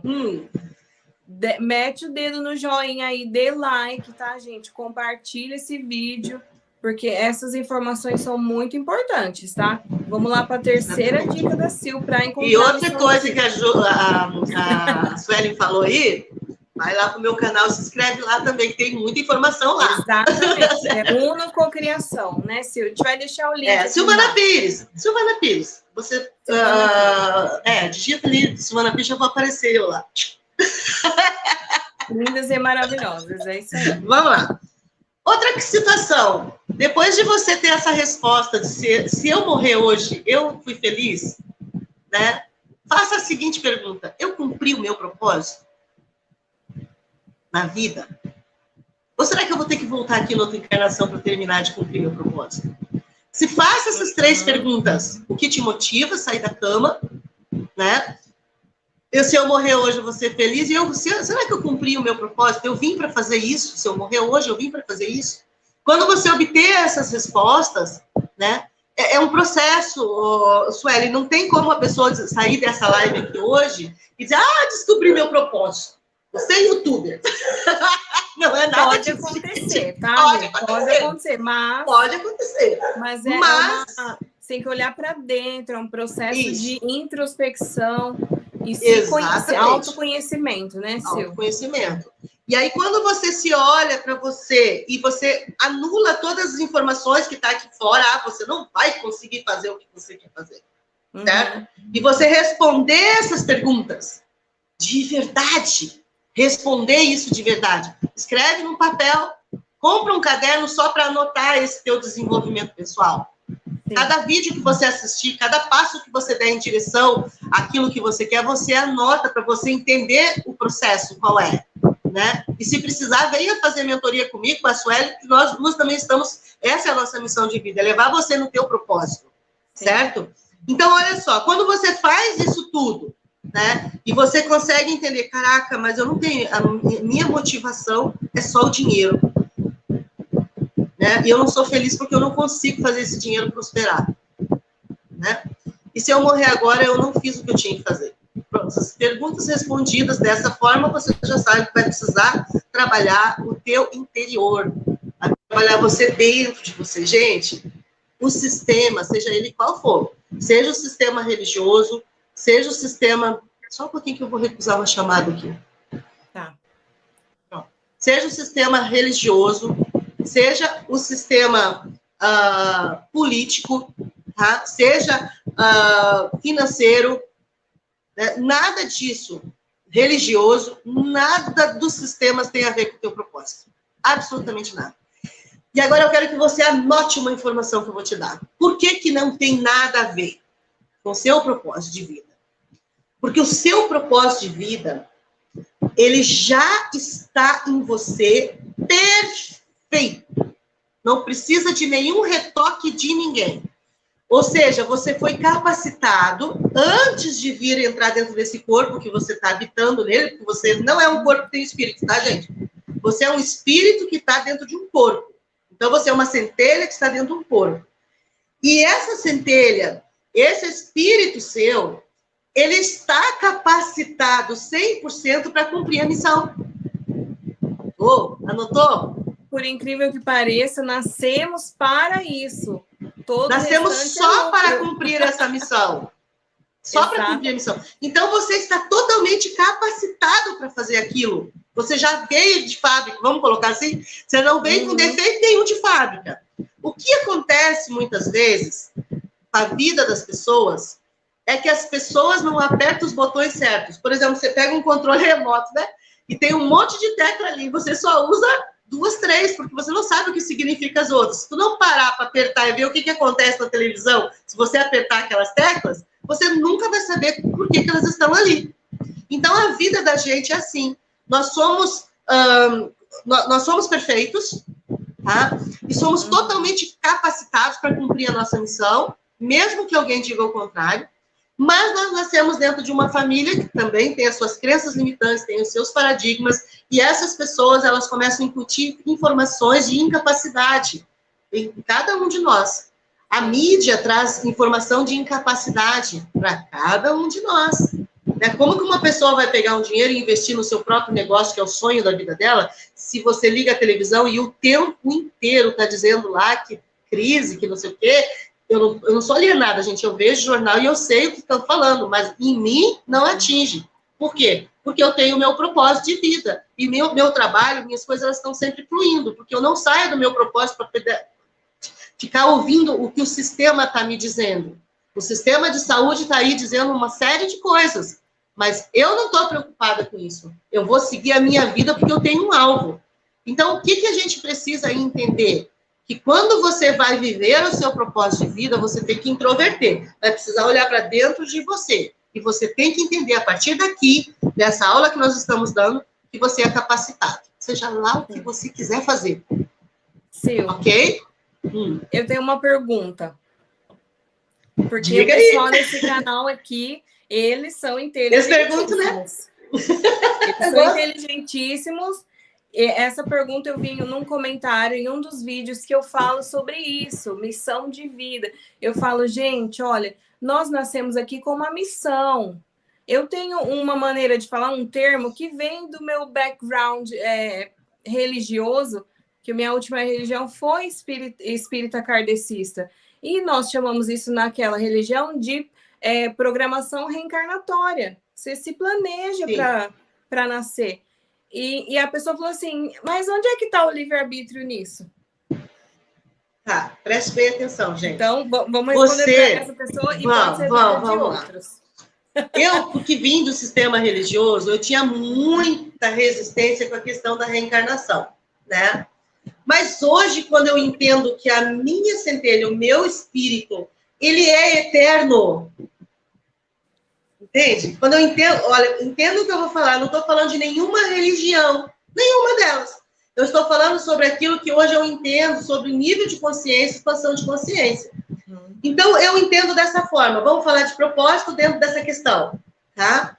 mete o dedo no joinha aí, dê like, tá, gente? Compartilha esse vídeo, porque essas informações são muito importantes, tá? Vamos lá para a terceira dica da Sil para encontrar. E outra coisa que a Suelen falou aí, vai lá pro meu canal, se inscreve lá também, que tem muita informação lá. Exatamente. É Uno Cocriação, né, Sil? A gente vai deixar o link. Silvana Pires. Você digita ali, Silvana Pires, já vou aparecer eu lá. Lindas e maravilhosas, é isso aí. Vamos lá. Outra situação, depois de você ter essa resposta de se eu morrer hoje, eu fui feliz, né? Faça a seguinte pergunta: eu cumpri o meu propósito na vida? Ou será que eu vou ter que voltar aqui em outra encarnação para terminar de cumprir meu propósito? Se faça essas 3 perguntas, o que te motiva a sair da cama, né? Se eu morrer hoje, eu vou ser feliz? Será que eu cumpri o meu propósito? Eu vim para fazer isso? Se eu morrer hoje, eu vim para fazer isso? Quando você obter essas respostas, né? É um processo, Sueli, não tem como a pessoa sair dessa live aqui hoje e dizer, descobri meu propósito. Você é youtuber. Não é nada Pode acontecer, tá? Pode acontecer, mas... Pode acontecer. Mas tem que olhar para dentro, é um processo de introspecção e autoconhecimento, né, Sil? Autoconhecimento. E aí, quando você se olha para você e você anula todas as informações que tá aqui fora, você não vai conseguir fazer o que você quer fazer, certo? E você responder essas perguntas de verdade, responder isso de verdade. Escreve num papel, compra um caderno só para anotar esse teu desenvolvimento pessoal. Sim. Cada vídeo que você assistir, cada passo que você der em direção àquilo que você quer, você anota para você entender o processo, qual é, né? E se precisar, venha fazer mentoria comigo, com a Sueli, que nós duas também estamos, essa é a nossa missão de vida, é levar você no teu propósito, certo? Então, olha só, quando você faz isso tudo, né, e você consegue entender, caraca, mas eu não tenho, a minha motivação é só o dinheiro, né? E eu não sou feliz porque eu não consigo fazer esse dinheiro prosperar, né? E se eu morrer agora, eu não fiz o que eu tinha que fazer. Pronto, as perguntas respondidas dessa forma, você já sabe que vai precisar trabalhar o teu interior, trabalhar você dentro de você. Gente, o sistema, seja ele qual for, seja o sistema religioso, seja o sistema... Só um pouquinho que eu vou recusar uma chamada aqui. Tá. Pronto. Seja o sistema religioso, seja o sistema político, tá? Seja financeiro, né? Nada disso, religioso, nada dos sistemas tem a ver com o teu propósito. Absolutamente nada. E agora eu quero que você anote uma informação que eu vou te dar. Por que não tem nada a ver com o seu propósito de vida? Porque o seu propósito de vida, ele já está em você perfeito. Não precisa de nenhum retoque de ninguém. Ou seja, você foi capacitado antes de vir entrar dentro desse corpo que você está habitando nele, porque você não é um corpo que tem espírito, tá, gente? Você é um espírito que está dentro de um corpo. Então, você é uma centelha que está dentro de um corpo. E essa centelha, esse espírito seu, ele está capacitado 100% para cumprir a missão. Anotou? Por incrível que pareça, nascemos para isso. Nascemos só para cumprir essa missão. Só para cumprir a missão. Então, você está totalmente capacitado para fazer aquilo Você já veio de fábrica, vamos colocar assim? Você não veio com defeito nenhum de fábrica. O que acontece muitas vezes com a vida das pessoas é que as pessoas não apertam os botões certos. Por exemplo, você pega um controle remoto, né? E tem um monte de tecla ali, você só usa 2, 3, porque você não sabe o que significa as outras. Se tu não parar para apertar e ver o que acontece na televisão, se você apertar aquelas teclas, você nunca vai saber por que elas estão ali. Então, a vida da gente é assim. Nós somos perfeitos, tá? E somos totalmente capacitados para cumprir a nossa missão, mesmo que alguém diga o contrário. Mas nós nascemos dentro de uma família que também tem as suas crenças limitantes, tem os seus paradigmas, e essas pessoas, elas começam a incutir informações de incapacidade em cada um de nós. A mídia traz informação de incapacidade para cada um de nós. Como que uma pessoa vai pegar um dinheiro e investir no seu próprio negócio, que é o sonho da vida dela, se você liga a televisão e o tempo inteiro está dizendo lá que crise, que não sei o quê. Eu não sou alienada, gente. Eu vejo jornal e eu sei o que estão falando, mas em mim não atinge. Por quê? Porque eu tenho o meu propósito de vida. E meu trabalho, minhas coisas, elas estão sempre fluindo. Porque eu não saio do meu propósito para ficar ouvindo o que o sistema está me dizendo. O sistema de saúde está aí dizendo uma série de coisas. Mas eu não estou preocupada com isso. Eu vou seguir a minha vida porque eu tenho um alvo. Então, o que a gente precisa entender? Que quando você vai viver o seu propósito de vida, você tem que introverter. Vai precisar olhar para dentro de você. E você tem que entender, a partir daqui, dessa aula que nós estamos dando, que você é capacitado. Seja lá o que você quiser fazer. Sil, ok? Eu tenho uma pergunta. Porque Diga o pessoal aí. desse canal aqui, eles são inteligentíssimos. Eu pergunto, né? Eles são inteligentíssimos. Essa pergunta eu vi num comentário em um dos vídeos que eu falo sobre isso, missão de vida. Eu falo, gente, olha, nós nascemos aqui com uma missão. Eu tenho uma maneira de falar, um termo que vem do meu background religioso, que minha última religião foi espírita kardecista. E nós chamamos isso naquela religião de programação reencarnatória. Você se planeja para nascer. E a pessoa falou assim, mas onde é que está o livre-arbítrio nisso? Tá, preste bem atenção, gente. Então, vamos responder para essa pessoa e pode ser de outros. Eu, porque vim do sistema religioso, eu tinha muita resistência com a questão da reencarnação, né? Mas hoje, quando eu entendo que a minha centelha, o meu espírito, ele é eterno, entende? Quando eu entendo, olha, entendo o que eu vou falar, não estou falando de nenhuma religião, nenhuma delas. Eu estou falando sobre aquilo que hoje eu entendo, sobre nível de consciência, expansão de consciência. Então, eu entendo dessa forma. Vamos falar de propósito dentro dessa questão, tá?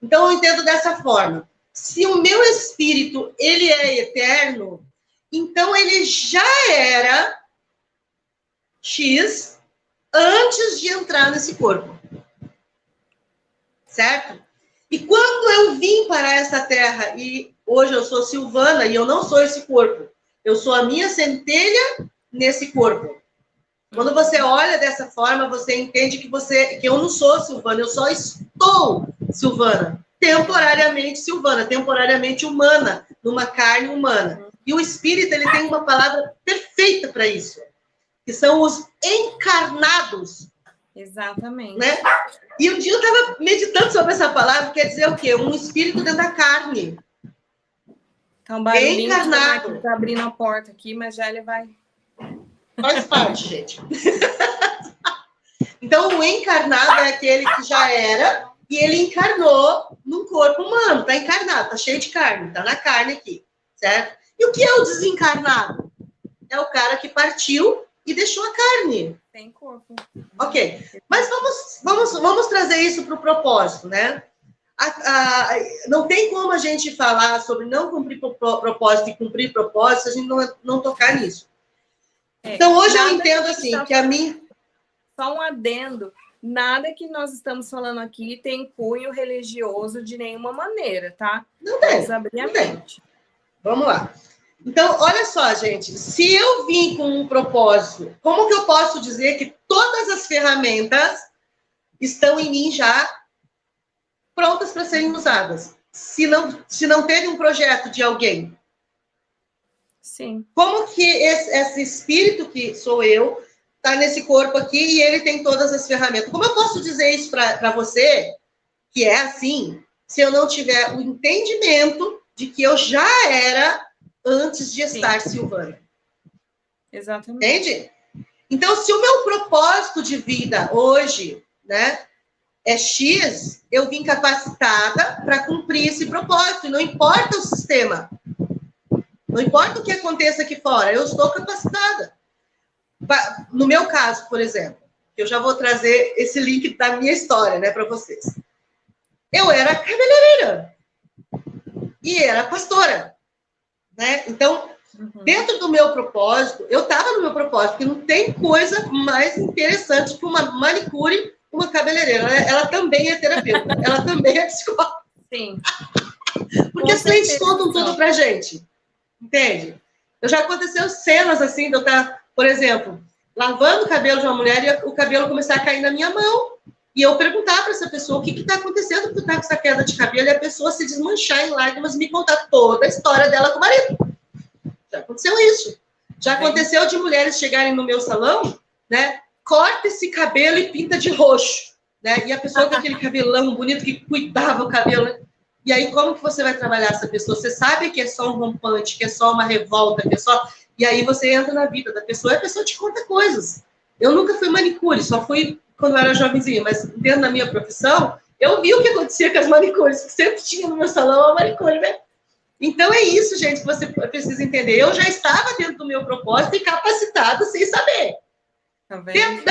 Então, eu entendo dessa forma. Se o meu espírito, ele é eterno, então ele já era X antes de entrar nesse corpo. Certo? E quando eu vim para essa terra, e hoje eu sou Silvana, e eu não sou esse corpo, eu sou a minha centelha nesse corpo. Quando você olha dessa forma, você entende que eu não sou Silvana, eu só estou Silvana. Temporariamente Silvana, temporariamente humana, numa carne humana. E o espírito, ele tem uma palavra perfeita para isso, que são os encarnados. Exatamente. Né? E um dia eu estava meditando sobre essa palavra, quer dizer o quê? Um espírito dentro da carne. Então, barulhinho encarnado. Tá abrindo a porta aqui, mas já ele vai... Faz parte, gente. Então, o encarnado é aquele que já era e ele encarnou num corpo humano. Está encarnado, está cheio de carne, está na carne aqui, certo? E o que é o desencarnado? É o cara que partiu e deixou a carne. Tem corpo. Ok. Mas vamos trazer isso para o propósito, né? Não tem como a gente falar sobre não cumprir propósito e cumprir propósito se a gente não tocar nisso. Então, hoje eu entendo assim, que a mim... Só um adendo, nada que nós estamos falando aqui tem cunho religioso de nenhuma maneira, tá? Não tem. Vamos abrir a mente. Vamos lá. Então, olha só, gente, se eu vim com um propósito, como que eu posso dizer que todas as ferramentas estão em mim já prontas para serem usadas? se não teve um projeto de alguém? Sim. Como que esse espírito que sou eu está nesse corpo aqui e ele tem todas as ferramentas? Como eu posso dizer isso para você, que é assim, se eu não tiver o entendimento de que eu já era antes de estar Silvana? Exatamente. Entende? Então, se o meu propósito de vida hoje, né, é X, eu vim capacitada para cumprir esse propósito. E não importa o sistema. Não importa o que aconteça aqui fora, eu estou capacitada. No meu caso, por exemplo, eu já vou trazer esse link da minha história, né, para vocês. Eu era cabeleireira e era pastora, né? Então, dentro do meu propósito, eu estava no meu propósito, porque não tem coisa mais interessante que uma manicure, uma cabeleireira. Ela também é terapeuta, ela também é psicóloga. Sim. Porque os clientes contam tudo pra gente. Entende? Já aconteceu cenas assim, de eu estar, por exemplo, lavando o cabelo de uma mulher e o cabelo começar a cair na minha mão. E eu perguntar para essa pessoa o que está acontecendo, porque está com essa queda de cabelo, e a pessoa se desmanchar em lágrimas e me contar toda a história dela com o marido. Já aconteceu isso. Já aconteceu de mulheres chegarem no meu salão, né? Corta esse cabelo e pinta de roxo. Né? E a pessoa com aquele cabelão bonito que cuidava o cabelo, né? E aí, como que você vai trabalhar essa pessoa? Você sabe que é só um rompante, que é só uma revolta, que é só... E aí você entra na vida da pessoa e a pessoa te conta coisas. Eu nunca fui manicure, só fui quando eu era jovenzinha, mas dentro da minha profissão, eu vi o que acontecia com as manicures, que sempre tinha no meu salão uma manicure, né? Então é isso, gente, que você precisa entender. Eu já estava dentro do meu propósito e capacitada sem saber. Tá vendo? Dentro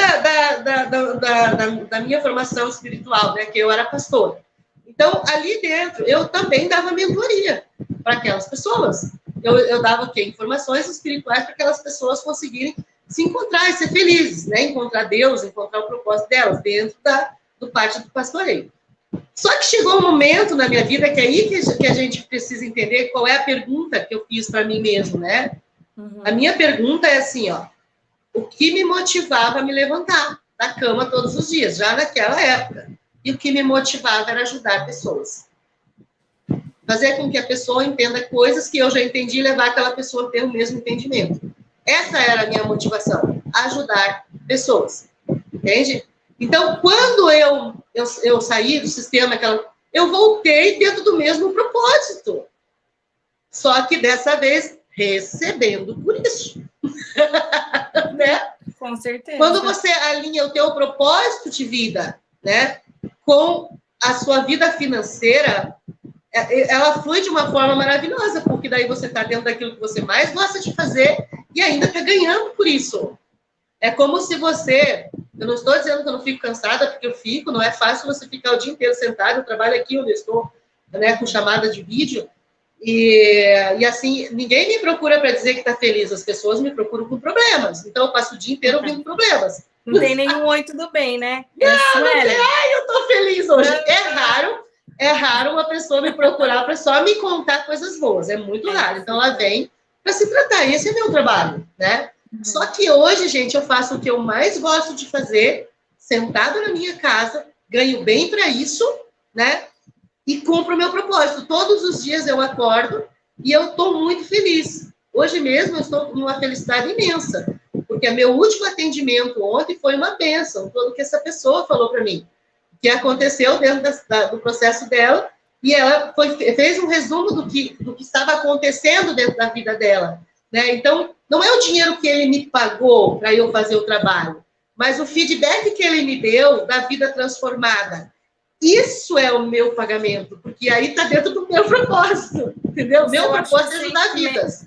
da minha formação espiritual, né, que eu era pastora. Então, ali dentro, eu também dava mentoria para aquelas pessoas. Eu dava o quê? Informações espirituais para aquelas pessoas conseguirem se encontrar e ser felizes, né? Encontrar Deus, encontrar o propósito delas dentro do parte do pastoreio. Só que chegou um momento na minha vida que é aí que a gente precisa entender qual é a pergunta que eu fiz para mim mesmo, né? A minha pergunta é assim, ó. O que me motivava a me levantar da cama todos os dias, já naquela época. E o que me motivava era ajudar pessoas. Fazer com que a pessoa entenda coisas que eu já entendi e levar aquela pessoa a ter o mesmo entendimento. Essa era a minha motivação, ajudar pessoas. Entende? Então, quando eu saí do sistema, eu voltei dentro do mesmo propósito. Só que dessa vez, recebendo por isso. Né? Com certeza. Quando você alinha o teu propósito de vida, né, com a sua vida financeira, ela flui de uma forma maravilhosa, porque daí você está dentro daquilo que você mais gosta de fazer e ainda está ganhando por isso. É como se você... Eu não estou dizendo que eu não fico cansada, porque eu fico, não é fácil você ficar o dia inteiro sentado, eu trabalho aqui onde eu estou, né, com chamada de vídeo, e assim, ninguém me procura para dizer que está feliz, as pessoas me procuram com problemas, então eu passo o dia inteiro ouvindo problemas. Não tem nenhum oi, tudo bem, né? Não tem, ai, eu tô feliz hoje. É raro uma pessoa me procurar para só me contar coisas boas, é muito raro. Então ela vem para se tratar, e esse é meu trabalho, né? Só que hoje, gente, eu faço o que eu mais gosto de fazer, sentado na minha casa, ganho bem para isso, né? E cumpro o meu propósito. Todos os dias eu acordo e eu estou muito feliz. Hoje mesmo eu estou com uma felicidade imensa, porque meu último atendimento ontem foi uma bênção, tudo que essa pessoa falou para mim, que aconteceu dentro do processo dela, e ela fez um resumo do que estava acontecendo dentro da vida dela. Né? Então, não é o dinheiro que ele me pagou para eu fazer o trabalho, mas o feedback que ele me deu da vida transformada. Isso é o meu pagamento, porque aí está dentro do meu propósito, entendeu? Meu propósito é ajudar vidas.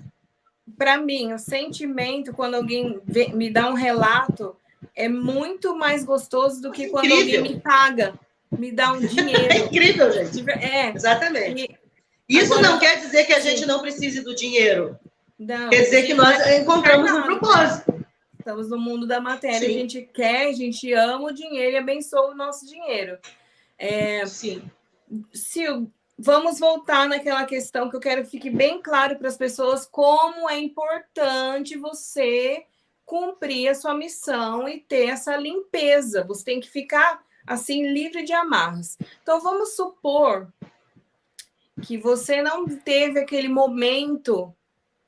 Para mim, o sentimento, quando alguém me dá um relato, é muito mais gostoso do que quando alguém me paga, me dá um dinheiro. É incrível, gente. Exatamente. Isso agora, não quer dizer que a gente não precise do dinheiro. Não, quer dizer que nós encontramos um propósito. Né? Estamos no mundo da matéria, sim. A gente quer, a gente ama o dinheiro e abençoa o nosso dinheiro. Sim. Sil, vamos voltar naquela questão que eu quero que fique bem claro para as pessoas como é importante você cumprir a sua missão e ter essa limpeza. Você tem que ficar assim livre de amarras. Então vamos supor que você não teve aquele momento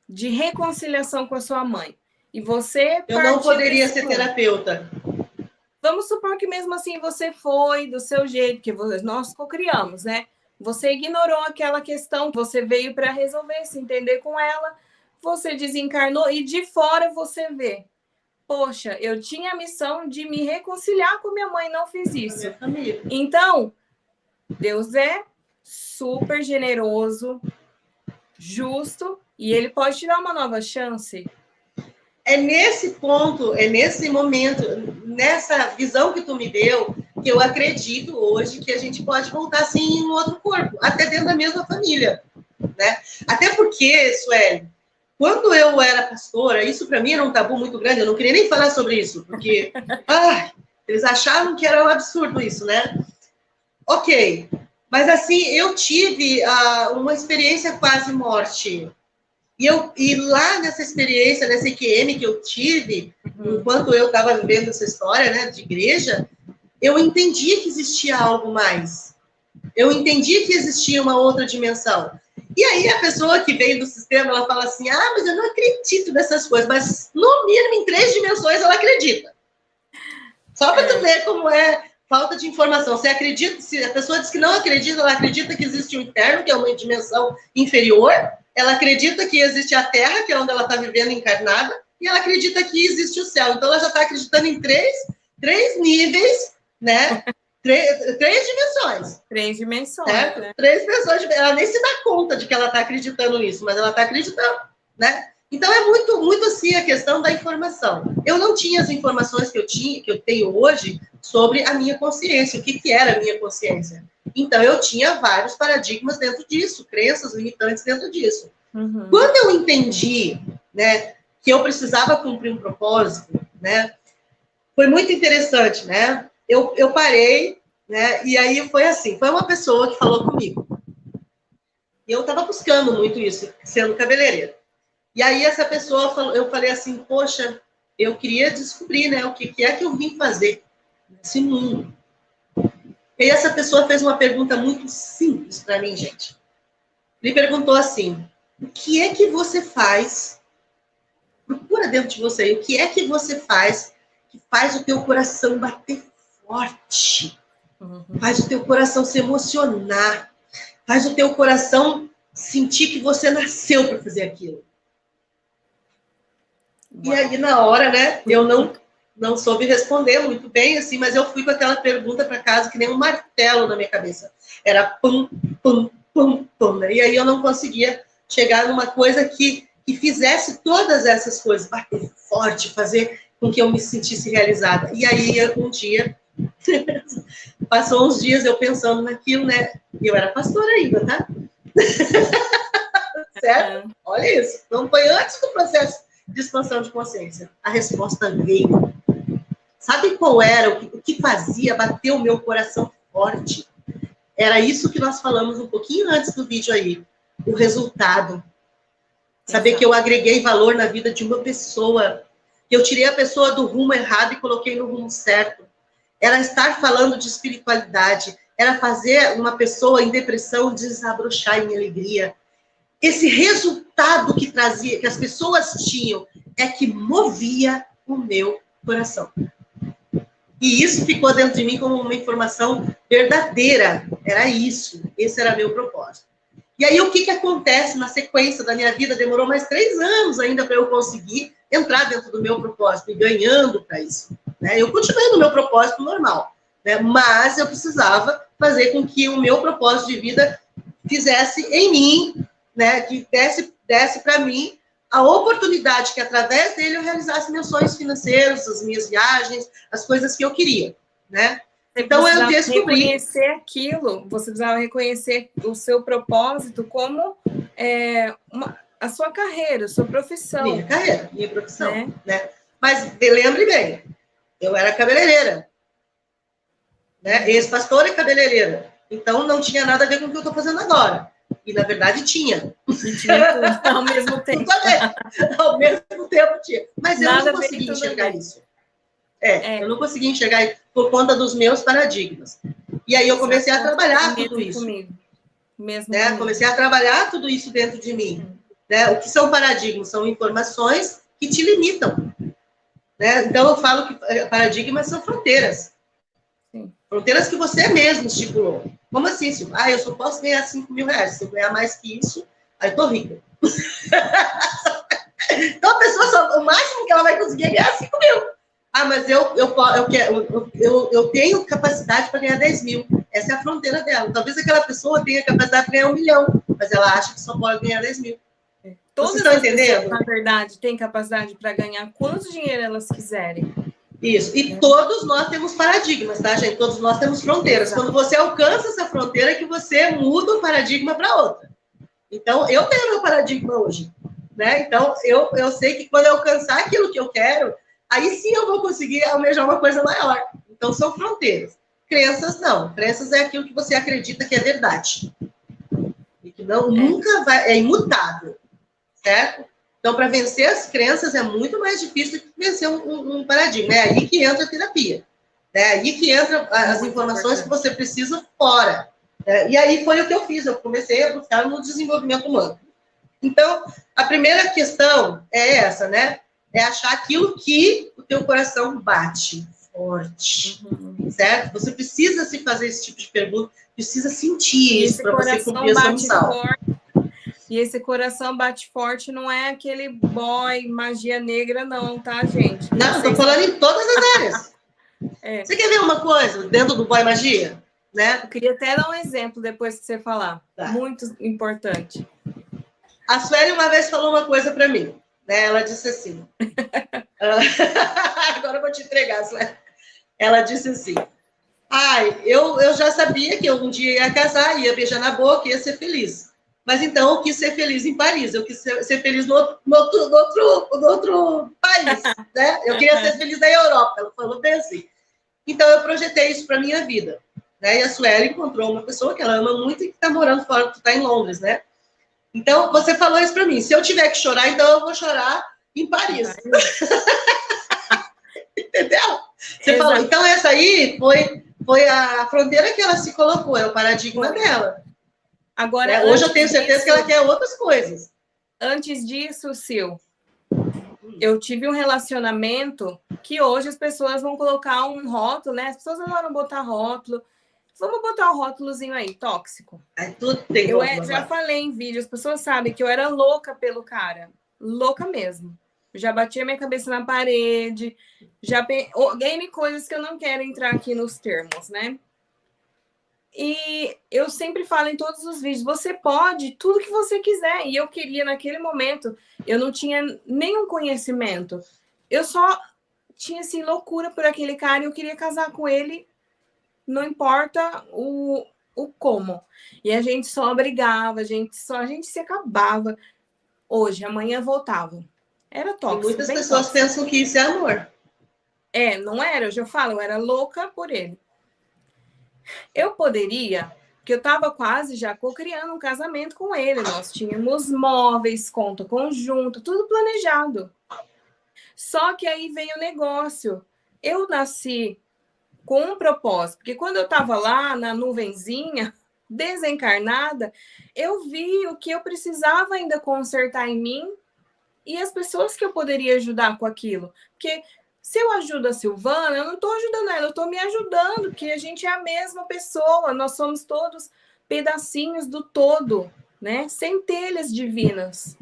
de reconciliação com a sua mãe. E você... Eu não poderia ser terapeuta. Vamos supor que mesmo assim você foi do seu jeito, que nós cocriamos, né? Você ignorou aquela questão, você veio para resolver, se entender com ela, você desencarnou e de fora você vê. Poxa, eu tinha a missão de me reconciliar com minha mãe, não fiz isso. Então, Deus é super generoso, justo, e ele pode te dar uma nova chance. É nesse ponto, é nesse momento, nessa visão que tu me deu, que eu acredito hoje que a gente pode voltar assim em um outro corpo, até dentro da mesma família, né? Até porque, Sueli, quando eu era pastora, isso para mim era um tabu muito grande, eu não queria nem falar sobre isso, porque eles achavam que era um absurdo isso, né? Ok, mas assim, eu tive uma experiência quase morte. E lá nessa experiência, nessa EQM que eu tive, enquanto eu estava vivendo essa história, né, de igreja, eu entendi que existia algo mais. Eu entendi que existia uma outra dimensão. E aí a pessoa que veio do sistema, ela fala assim, mas eu não acredito nessas coisas. Mas, no mínimo, em 3 dimensões, ela acredita. Só para tu ver como é falta de informação. Você acredita, se a pessoa diz que não acredita, ela acredita que existe o inferno, que é uma dimensão inferior. Ela acredita que existe a Terra, que é onde ela está vivendo encarnada, e ela acredita que existe o céu. Então, ela já está acreditando em três níveis, né? Três dimensões. 3 dimensões, certo? Né? 3 dimensões. Ela nem se dá conta de que ela está acreditando nisso, mas ela está acreditando, né? Então, é muito assim a questão da informação. Eu não tinha as informações que eu tenho hoje sobre a minha consciência, o que era a minha consciência. Então, eu tinha vários paradigmas dentro disso, crenças limitantes dentro disso. Quando eu entendi, né, que eu precisava cumprir um propósito, né, foi muito interessante, né? Eu parei, né, e aí foi assim, foi uma pessoa que falou comigo. E eu estava buscando muito isso, sendo cabeleireira. E aí essa pessoa falou, eu falei assim, poxa, eu queria descobrir, né, o que é que eu vim fazer nesse mundo. E essa pessoa fez uma pergunta muito simples para mim, gente. Ele perguntou assim, o que é que você faz? Procura dentro de você, o que é que você faz que faz o teu coração bater forte? Faz o teu coração se emocionar. Faz o teu coração sentir que você nasceu para fazer aquilo. E aí, na hora, né, eu não soube responder muito bem, assim, mas eu fui com aquela pergunta para casa que nem um martelo na minha cabeça. Era pum, pum, pum, pum. Né? E aí eu não conseguia chegar numa coisa que fizesse todas essas coisas, bater forte, fazer com que eu me sentisse realizada. E aí, um dia, passou uns dias eu pensando naquilo, né? E eu era pastora ainda, tá? Certo? Olha isso. Não foi antes do processo de expansão de consciência. A resposta veio. Sabe qual era o que fazia bater o meu coração forte? Era isso que nós falamos um pouquinho antes do vídeo aí. O resultado. Saber que eu agreguei valor na vida de uma pessoa. Que eu tirei a pessoa do rumo errado e coloquei no rumo certo. Era estar falando de espiritualidade. Era fazer uma pessoa em depressão desabrochar em alegria. Esse resultado que trazia, que as pessoas tinham, é que movia o meu coração. E isso ficou dentro de mim como uma informação verdadeira. Era isso. Esse era meu propósito. E aí, o que acontece na sequência da minha vida? Demorou mais 3 anos ainda para eu conseguir entrar dentro do meu propósito e ganhando para isso. Né? Eu continuei no meu propósito normal, né? Mas eu precisava fazer com que o meu propósito de vida fizesse em mim, né? Que desse para mim a oportunidade que, através dele, eu realizasse meus sonhos financeiros, as minhas viagens, as coisas que eu queria, né? Então, eu descobri... reconhecer aquilo, você precisava reconhecer o seu propósito como a sua carreira, a sua profissão. Minha carreira, minha profissão, né? Mas, lembre bem, eu era cabeleireira, né? Ex-pastora e cabeleireira. Então, não tinha nada a ver com o que eu estou fazendo agora. E, na verdade, tinha. E tinha tudo ao mesmo tempo. Ao mesmo tempo tinha. Mas eu não conseguia enxergar isso. Eu não conseguia enxergar isso por conta dos meus paradigmas. E aí eu comecei a trabalhar tudo isso. Mesmo né? Comecei a trabalhar tudo isso dentro de mim. Né? O que são paradigmas? São informações que te limitam. Né? Então, eu falo que paradigmas são fronteiras. Sim. Fronteiras que você mesmo estipulou. Como assim, Silvio? Eu só posso ganhar 5 mil reais. Se eu ganhar mais que isso, aí eu tô rica. Então, a pessoa só, o máximo que ela vai conseguir é ganhar 5 mil. Mas eu tenho capacidade para ganhar 10 mil. Essa é a fronteira dela. Talvez aquela pessoa tenha capacidade para ganhar 1 milhão, mas ela acha que só pode ganhar 10 mil. Todas Vocês estão entendendo? Pessoas, na verdade, têm capacidade para ganhar quanto dinheiro elas quiserem. Isso. E todos nós temos paradigmas, tá, gente? Todos nós temos fronteiras. Exato. Quando você alcança essa fronteira, é que você muda um paradigma para outra. Então, eu tenho meu paradigma hoje. Né? Então, eu sei que quando eu alcançar aquilo que eu quero, aí sim eu vou conseguir almejar uma coisa maior. Então, são fronteiras. Crenças, não. Crenças é aquilo que você acredita que é verdade. E que não, nunca vai... É imutável. Certo? Então, para vencer as crenças é muito mais difícil do que vencer um paradigma. É aí que entra a terapia. É aí que entra as informações que você precisa fora. E aí foi o que eu fiz. Eu comecei a buscar no desenvolvimento humano. Então, a primeira questão é essa, né? É achar aquilo que o teu coração bate forte. Certo? Você precisa se fazer esse tipo de pergunta, precisa sentir isso para você cumprir a sua missão. E esse coração bate forte não é aquele boy magia negra, não, tá, gente? Não, estou falando em todas as áreas. Você quer ver uma coisa dentro do boy magia? Né? Eu queria até dar um exemplo depois que você falar. Tá. Muito importante. A Sueli uma vez falou uma coisa para mim. Né? Ela disse assim... Agora eu vou te entregar, Sueli. Ela disse assim... eu já sabia que eu um dia ia casar, ia beijar na boca, ia ser feliz. Mas então eu quis ser feliz em Paris, eu quis ser feliz no outro país, né? Eu queria ser feliz na Europa, ela falou bem assim. Então eu projetei isso para minha vida, né? E a Sueli encontrou uma pessoa que ela ama muito e que está morando fora, que está em Londres, né? Então você falou isso para mim, se eu tiver que chorar, então eu vou chorar em Paris. Entendeu? Você falou, então essa aí foi a fronteira que ela se colocou, é o paradigma dela. Agora, hoje eu tenho certeza que ela quer outras coisas. Antes disso, Sil, eu tive um relacionamento que hoje as pessoas vão colocar um rótulo, né? As pessoas adoram botar rótulo. Vamos botar um rótulozinho aí, tóxico. Tudo tem eu já falei em vídeo, as pessoas sabem que eu era louca pelo cara. Louca mesmo. Já bati a minha cabeça na parede, já ganhei coisas que eu não quero entrar aqui nos termos, né? E eu sempre falo em todos os vídeos, você pode tudo que você quiser. E eu queria, naquele momento, eu não tinha nenhum conhecimento. Eu só tinha, assim, loucura por aquele cara e eu queria casar com ele, não importa o como. E a gente só brigava, a gente se acabava. Hoje, amanhã voltava. Era tóxico. E muitas pessoas pensam que isso é amor. Não era, eu já falo, eu era louca por ele. Eu poderia, porque eu estava quase já co-criando um casamento com ele. Nós tínhamos móveis, conta conjunta, tudo planejado. Só que aí veio o negócio. Eu nasci com um propósito, porque quando eu estava lá na nuvenzinha, desencarnada, eu vi o que eu precisava ainda consertar em mim e as pessoas que eu poderia ajudar com aquilo. Porque se eu ajudo a Silvana, eu não estou ajudando ela, eu estou me ajudando, porque a gente é a mesma pessoa, nós somos todos pedacinhos do todo, né? Centelhas divinas.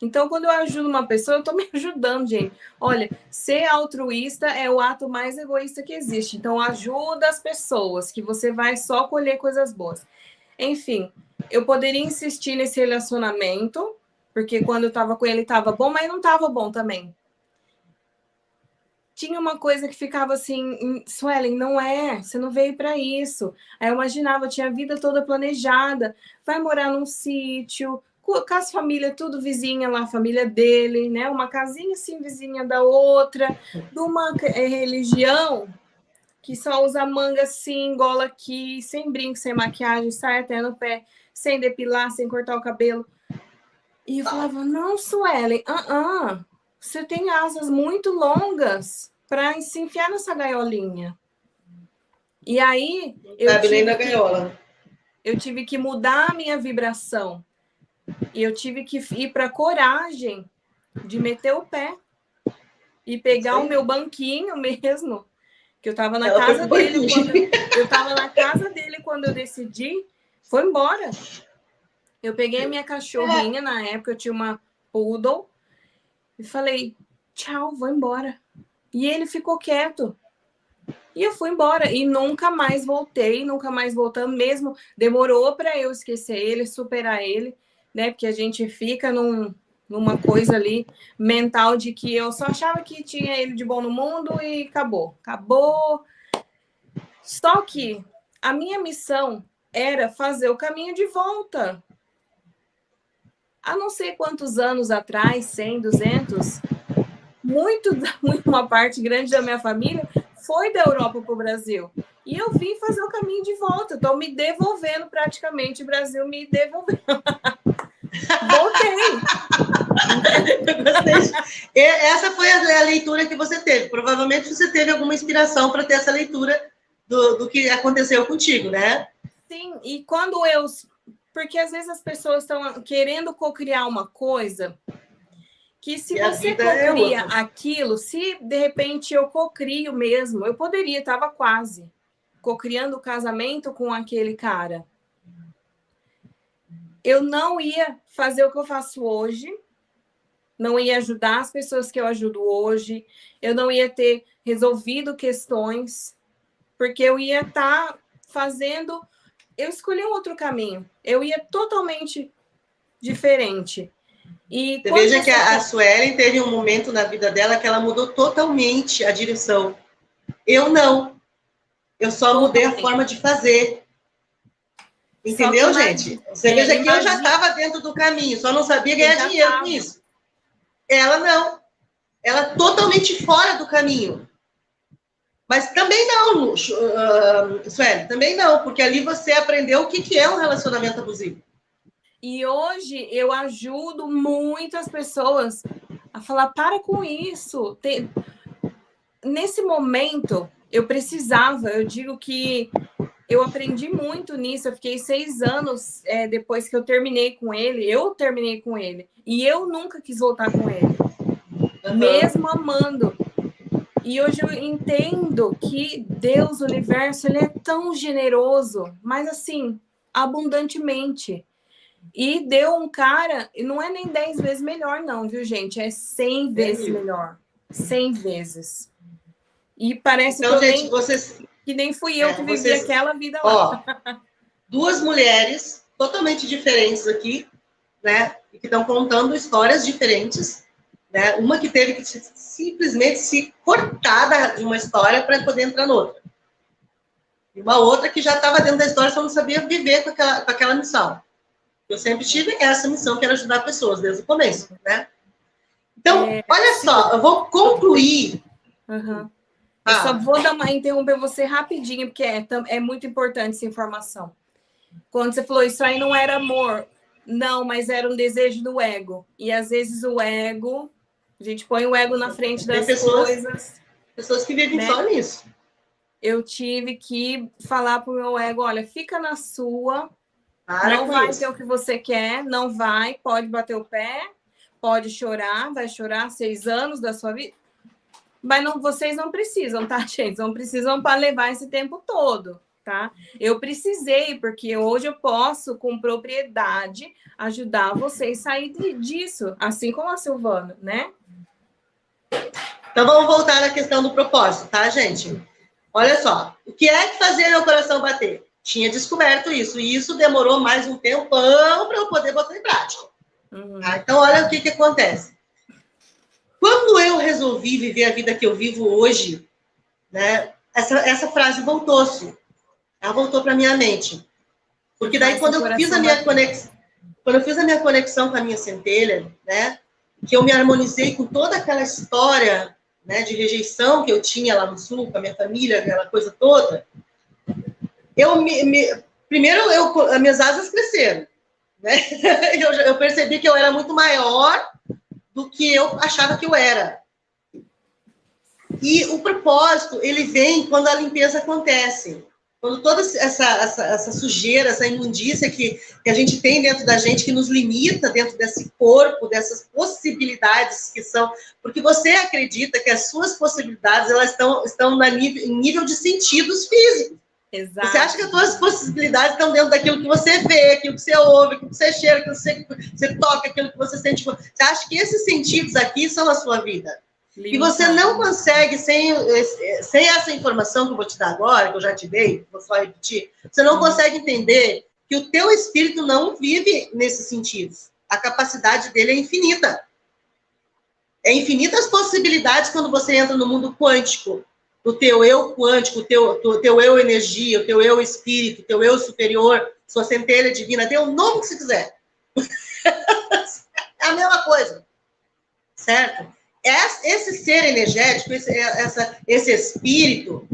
Então, quando eu ajudo uma pessoa, eu estou me ajudando, gente. Olha, ser altruísta é o ato mais egoísta que existe. Então, ajuda as pessoas, que você vai só colher coisas boas. Enfim, eu poderia insistir nesse relacionamento, porque quando eu estava com ele estava bom, mas não estava bom também. Tinha uma coisa que ficava assim, Suelen, não é, você não veio para isso. Aí eu imaginava, tinha a vida toda planejada, vai morar num sítio, com as famílias tudo vizinha lá, a família dele, né? Uma casinha assim, vizinha da outra, de uma religião que só usa manga assim, gola aqui, sem brinco, sem maquiagem, sai até no pé, sem depilar, sem cortar o cabelo. E eu falava, não, Suelen, você tem asas muito longas para se enfiar nessa gaiolinha. E aí... Não cabe nem na gaiola. eu tive que mudar a minha vibração. E eu tive que ir para a coragem de meter o pé e pegar o meu banquinho mesmo, que eu estava na casa dele quando eu decidi, foi embora. Eu peguei a minha cachorrinha, na época eu tinha uma poodle, e falei, tchau, vou embora. E ele ficou quieto. E eu fui embora e nunca mais voltei, nunca mais voltamos, mesmo demorou para eu esquecer ele, superar ele, né? Porque a gente fica numa coisa ali mental de que eu só achava que tinha ele de bom no mundo e acabou. Acabou. Só que a minha missão era fazer o caminho de volta. Há não sei quantos anos atrás, 100, 200, uma parte grande da minha família foi da Europa para o Brasil. E eu vim fazer o caminho de volta. Estou me devolvendo praticamente, o Brasil me devolvendo. Voltei. Eu gostei. Essa foi a leitura que você teve. Provavelmente você teve alguma inspiração para ter essa leitura do que aconteceu contigo, né? Sim, e quando porque às vezes as pessoas estão querendo cocriar uma coisa que se você cocria aquilo, se de repente eu cocrio mesmo, eu poderia, estava quase cocriando o casamento com aquele cara. Eu não ia fazer o que eu faço hoje, não ia ajudar as pessoas que eu ajudo hoje, eu não ia ter resolvido questões, porque eu ia estar fazendo... Eu escolhi um outro caminho, eu ia totalmente diferente. E você veja que a Suelen teve um momento na vida dela que ela mudou totalmente a direção. Eu não. Eu só mudei a forma de fazer. Entendeu, gente? Você veja que eu já estava dentro do caminho, só não sabia ganhar dinheiro com isso. Ela não. Ela totalmente fora do caminho. Mas também não, Sueli, também não, porque ali você aprendeu o que é um relacionamento abusivo. E hoje eu ajudo muitas pessoas a falar, para com isso. Nesse momento, eu precisava, eu digo que eu aprendi muito nisso, eu fiquei 6 anos depois que eu terminei com ele, e eu nunca quis voltar com ele, mesmo amando. E hoje eu entendo que Deus, o universo, ele é tão generoso, mas assim, abundantemente. E deu um cara, e não é nem 10 vezes melhor não, viu, gente? É 100 vezes melhor. 100 vezes. E parece então, que, gente, que nem fui eu que vivi aquela vida lá. Ó, 2 mulheres totalmente diferentes aqui, né? E que estão contando histórias diferentes, né? Uma que teve que simplesmente se cortar de uma história para poder entrar noutra. E uma outra que já estava dentro da história, só não sabia viver com aquela missão. Eu sempre tive essa missão, que era ajudar pessoas, desde o começo, né? Então, olha só, eu vou concluir. Uhum. Eu só vou interromper você rapidinho, porque é muito importante essa informação. Quando você falou, isso aí não era amor. Não, mas era um desejo do ego. E às vezes o ego, a gente põe o ego na frente das coisas. Pessoas que vivem só nisso. Eu tive que falar pro meu ego, olha, fica na sua... Não vai ter o que você quer, não vai, pode bater o pé, pode chorar, vai chorar 6 anos da sua vida, mas não, vocês não precisam, tá, gente? Não precisam para levar esse tempo todo, tá? Eu precisei, porque hoje eu posso, com propriedade, ajudar vocês a sair disso, assim como a Silvana, né? Então, vamos voltar à questão do propósito, tá, gente? Olha só, o que é que fazia meu coração bater? Tinha descoberto isso, e isso demorou mais um tempão para eu poder botar em prática. Tá? Então, olha o que acontece. Quando eu resolvi viver a vida que eu vivo hoje, né, essa frase voltou-se. Ela voltou para minha mente. Porque daí, quando eu fiz a minha conexão com a minha centelha, né, que eu me harmonizei com toda aquela história, né, de rejeição que eu tinha lá no Sul, com a minha família, aquela coisa toda, primeiro, as minhas asas cresceram, né? Eu percebi que eu era muito maior do que eu achava que eu era. E o propósito, ele vem quando a limpeza acontece. Quando toda essa sujeira, essa imundícia que a gente tem dentro da gente, que nos limita dentro desse corpo, dessas possibilidades que são... Porque você acredita que as suas possibilidades, elas estão em nível de sentidos físicos. Exato. Você acha que as suas possibilidades estão dentro daquilo que você vê, aquilo que você ouve, aquilo que você cheira, aquilo que você toca, aquilo que você sente. Você acha que esses sentidos aqui são a sua vida. E você não consegue, sem essa informação que eu vou te dar agora, que eu já te dei, vou só repetir, você não consegue entender que o teu espírito não vive nesses sentidos. A capacidade dele é infinita. É infinitas possibilidades quando você entra no mundo quântico. O teu eu quântico, o teu eu energia, o teu eu espírito, o teu eu superior, sua centelha divina, dê o nome que você quiser. É a mesma coisa. Certo? Esse ser energético, esse espírito,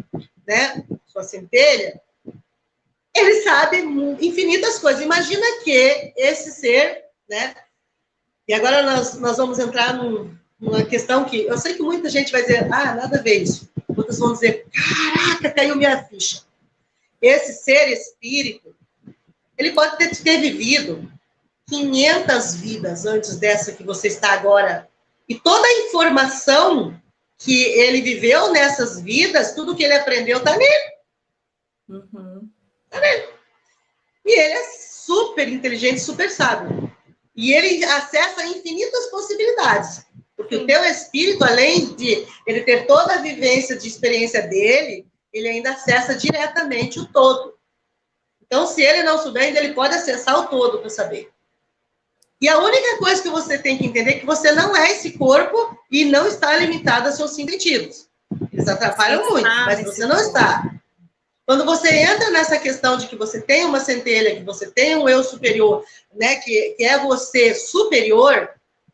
né, sua centelha, ele sabe infinitas coisas. Imagina que esse ser, né, e agora nós vamos entrar numa questão que eu sei que muita gente vai dizer, nada a ver isso. Outros vão dizer, caraca, caiu minha ficha. Esse ser espírito, ele pode ter vivido 500 vidas antes dessa que você está agora. E toda a informação que ele viveu nessas vidas, tudo que ele aprendeu está nele. Uhum. Tá nele. E ele é super inteligente, super sábio. E ele acessa infinitas possibilidades. Porque o teu espírito, além de ele ter toda a vivência de experiência dele, ele ainda acessa diretamente o todo. Então, se ele não souber, ainda ele pode acessar o todo para saber. E a única coisa que você tem que entender é que você não é esse corpo e não está limitado aos seus sentidos. Eles atrapalham muito, mas você não está. Quando você entra nessa questão de que você tem uma centelha, que você tem um eu superior, né, que é você superior,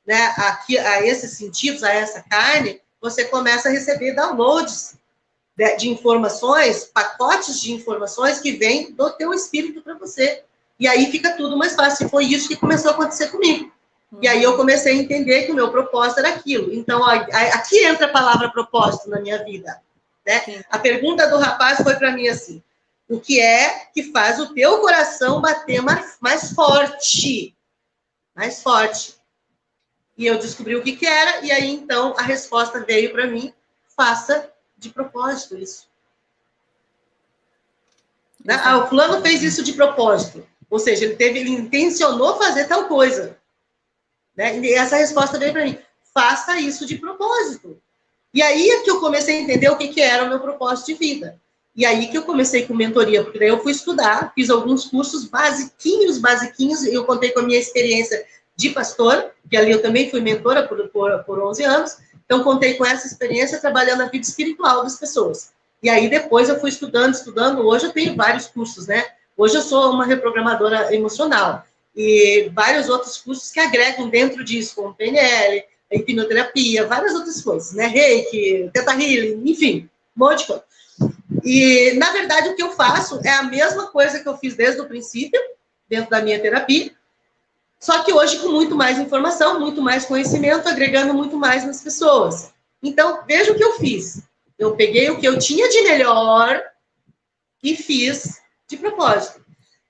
né, a esses sentidos, a essa carne, você começa a receber downloads de informações, pacotes de informações que vêm do teu espírito para você. E aí fica tudo mais fácil. Foi isso que começou a acontecer comigo. E aí eu comecei a entender que o meu propósito era aquilo. Então, aqui entra a palavra propósito na minha vida. Né? A pergunta do rapaz foi para mim assim, o que é que faz o teu coração bater mais forte? Mais forte. E eu descobri o que era, e aí, então, a resposta veio para mim, faça de propósito isso. O fulano fez isso de propósito. Ou seja, ele intencionou fazer tal coisa. Né? E essa resposta veio para mim. Faça isso de propósito. E aí é que eu comecei a entender o que era o meu propósito de vida. E aí que eu comecei com mentoria, porque daí eu fui estudar, fiz alguns cursos basiquinhos, e eu contei com a minha experiência de pastor, que ali eu também fui mentora por 11 anos, então contei com essa experiência trabalhando na vida espiritual das pessoas. E aí depois eu fui estudando, hoje eu tenho vários cursos, né? Hoje eu sou uma reprogramadora emocional, e vários outros cursos que agregam dentro disso, como PNL, hipnoterapia, várias outras coisas, né? Reiki, Theta Healing, enfim, um monte de coisa. E, na verdade, o que eu faço é a mesma coisa que eu fiz desde o princípio, dentro da minha terapia, só que hoje com muito mais informação, muito mais conhecimento, agregando muito mais nas pessoas. Então, veja o que eu fiz. Eu peguei o que eu tinha de melhor e fiz de propósito.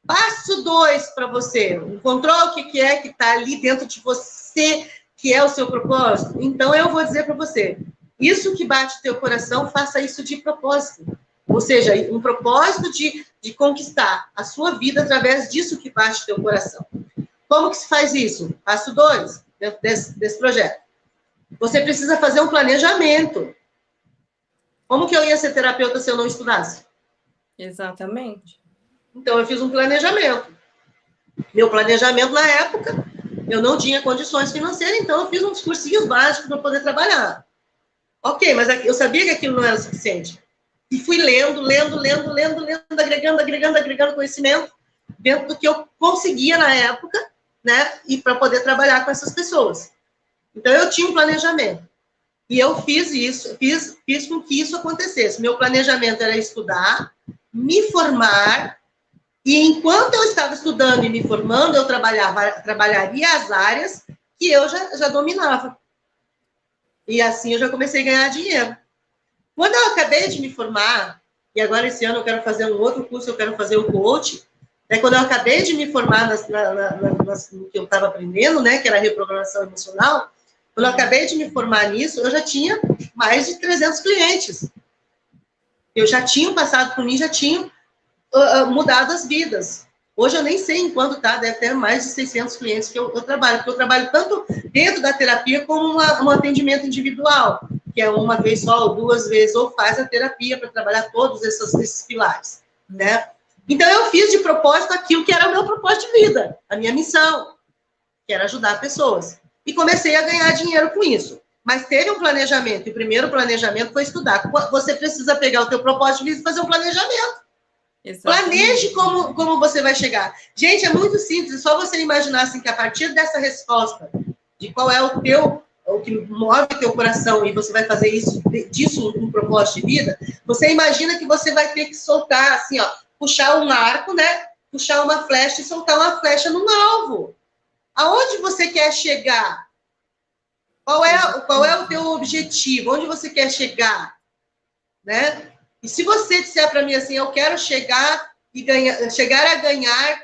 Passo 2 para você. Encontrou o que é que está ali dentro de você, que é o seu propósito? Então, eu vou dizer para você, isso que bate o teu coração, faça isso de propósito. Ou seja, um propósito de conquistar a sua vida através disso que bate o teu coração. Como que se faz isso? Passo 2, dentro desse projeto. Você precisa fazer um planejamento. Como que eu ia ser terapeuta se eu não estudasse? Exatamente. Então, eu fiz um planejamento. Meu planejamento, na época, eu não tinha condições financeiras, então eu fiz uns cursinhos básicos para poder trabalhar. Ok, mas eu sabia que aquilo não era suficiente. E fui lendo, agregando conhecimento dentro do que eu conseguia na época, né? E para poder trabalhar com essas pessoas. Então, eu tinha um planejamento. E eu fiz isso, fiz com que isso acontecesse. Meu planejamento era estudar, me formar, e enquanto eu estava estudando e me formando, eu trabalharia as áreas que eu já dominava. E assim eu já comecei a ganhar dinheiro. Quando eu acabei de me formar, e agora esse ano eu quero fazer um outro curso, eu quero fazer o coach. Quando eu acabei de me formar no que eu estava aprendendo, né, que era reprogramação emocional, quando eu acabei de me formar nisso, eu já tinha mais de 300 clientes. Eu já tinha passado por mim, já tinha mudado as vidas. Hoje eu nem sei em quanto tá, deve ter mais de 600 clientes que eu trabalho, porque eu trabalho tanto dentro da terapia como um atendimento individual, que é uma vez só ou duas vezes, ou faz a terapia para trabalhar todos esses pilares, né? Então eu fiz de propósito aquilo que era o meu propósito de vida, a minha missão, que era ajudar pessoas. E comecei a ganhar dinheiro com isso. Mas teve um planejamento, e o primeiro planejamento foi estudar. Você precisa pegar o teu propósito de vida e fazer um planejamento. Exatamente. Planeje como você vai chegar. Gente, é muito simples, é só você imaginar assim, que a partir dessa resposta, de qual é o que move o teu coração, e você vai fazer disso um propósito de vida, você imagina que você vai ter que soltar, assim, ó, puxar um arco, né? Puxar uma flecha e soltar uma flecha num alvo. Aonde você quer chegar? Qual é o teu objetivo? Onde você quer chegar? Né? E se você disser para mim assim, eu quero chegar a ganhar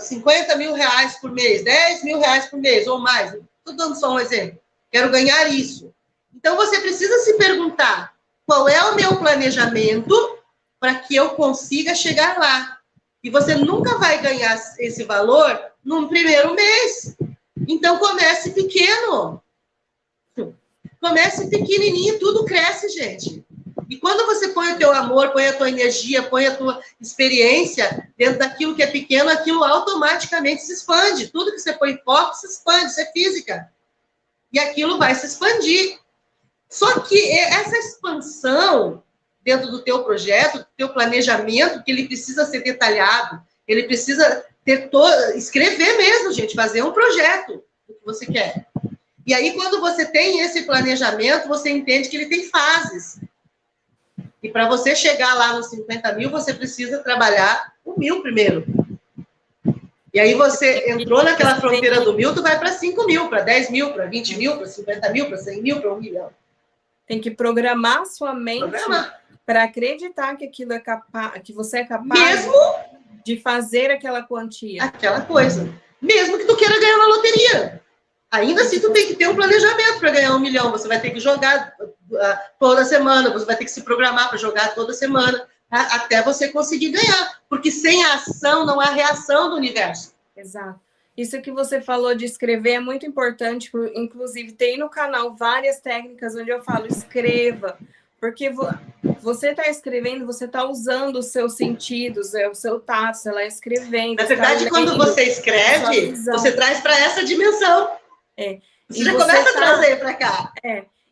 50 mil reais por mês, 10 mil reais por mês ou mais, estou dando só um exemplo, quero ganhar isso. Então você precisa se perguntar, qual é o meu planejamento para que eu consiga chegar lá? E você nunca vai ganhar esse valor no primeiro mês. Então comece pequeno. Comece pequenininho, tudo cresce, gente. E quando você põe o teu amor, põe a tua energia, põe a tua experiência dentro daquilo que é pequeno, aquilo automaticamente se expande. Tudo que você põe foco se expande, isso é física. E aquilo vai se expandir. Só que essa expansão dentro do teu projeto, do teu planejamento, que ele precisa ser detalhado, ele precisa escrever mesmo, gente, fazer um projeto do que você quer. E aí, quando você tem esse planejamento, você entende que ele tem fases. E para você chegar lá nos 50 mil, você precisa trabalhar o 1.000 primeiro. E aí você entrou naquela fronteira do 1.000, tu vai para 5 mil, para 10 mil, para 20 mil, para 50 mil, para 100 mil, para 1 milhão. Tem que programar sua mente para acreditar que aquilo é capaz, que você é capaz mesmo de fazer aquela quantia. Aquela coisa. Mesmo que tu queira ganhar na loteria. Ainda assim, tu tem que ter um planejamento para ganhar 1 milhão. Você vai ter que jogar toda semana, você vai ter que se programar para jogar toda semana, tá? Até você conseguir ganhar. Porque sem a ação não há reação do universo. Exato. Isso que você falou de escrever é muito importante. Inclusive, tem no canal várias técnicas onde eu falo, escreva. Porque você está escrevendo, você está usando os seus sentidos, o seu tato, você está escrevendo. Na verdade, quando você escreve, você traz para essa dimensão. Você já começa a trazer para cá.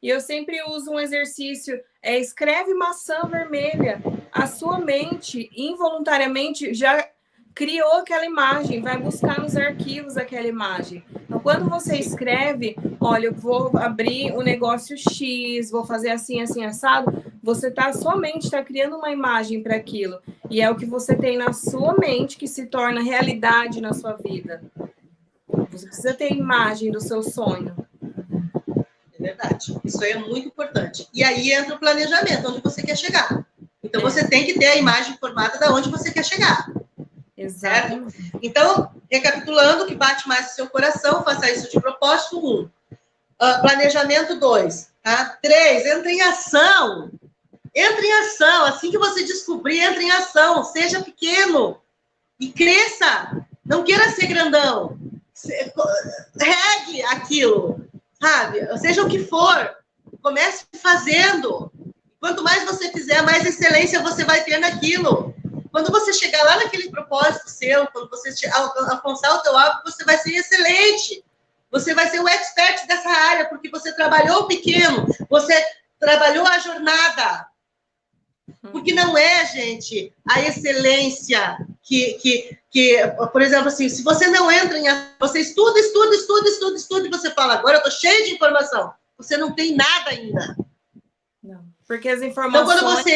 E eu sempre uso um exercício, escreve maçã vermelha. A sua mente, involuntariamente, já criou aquela imagem, vai buscar nos arquivos aquela imagem. Então, quando você escreve, olha, eu vou abrir um negócio X, vou fazer assim, assim, assado, sua mente está criando uma imagem para aquilo. E é o que você tem na sua mente que se torna realidade na sua vida. Você precisa ter a imagem do seu sonho. É verdade. Isso aí é muito importante. E aí entra o planejamento, onde você quer chegar. Então, você tem que ter a imagem formada de onde você quer chegar. Exato. Certo? Então, recapitulando, o que bate mais no seu coração, faça isso de propósito. 1. Planejamento 2. Tá? 3. Entre em ação. Entre em ação. Assim que você descobrir, entre em ação. Seja pequeno. E cresça. Não queira ser grandão. Regue aquilo. Sabe? Seja o que for. Comece fazendo. Quanto mais você fizer, mais excelência você vai ter naquilo. Quando você chegar lá naquele propósito seu, quando você alcançar o teu alvo, você vai ser excelente. Você vai ser o expert dessa área, porque você trabalhou o pequeno, você trabalhou a jornada. Porque não é, gente, a excelência por exemplo, assim, se você não entra em... Você estuda, e você fala, agora eu tô cheio de informação. Você não tem nada ainda. Não, porque as informações... Então, quando você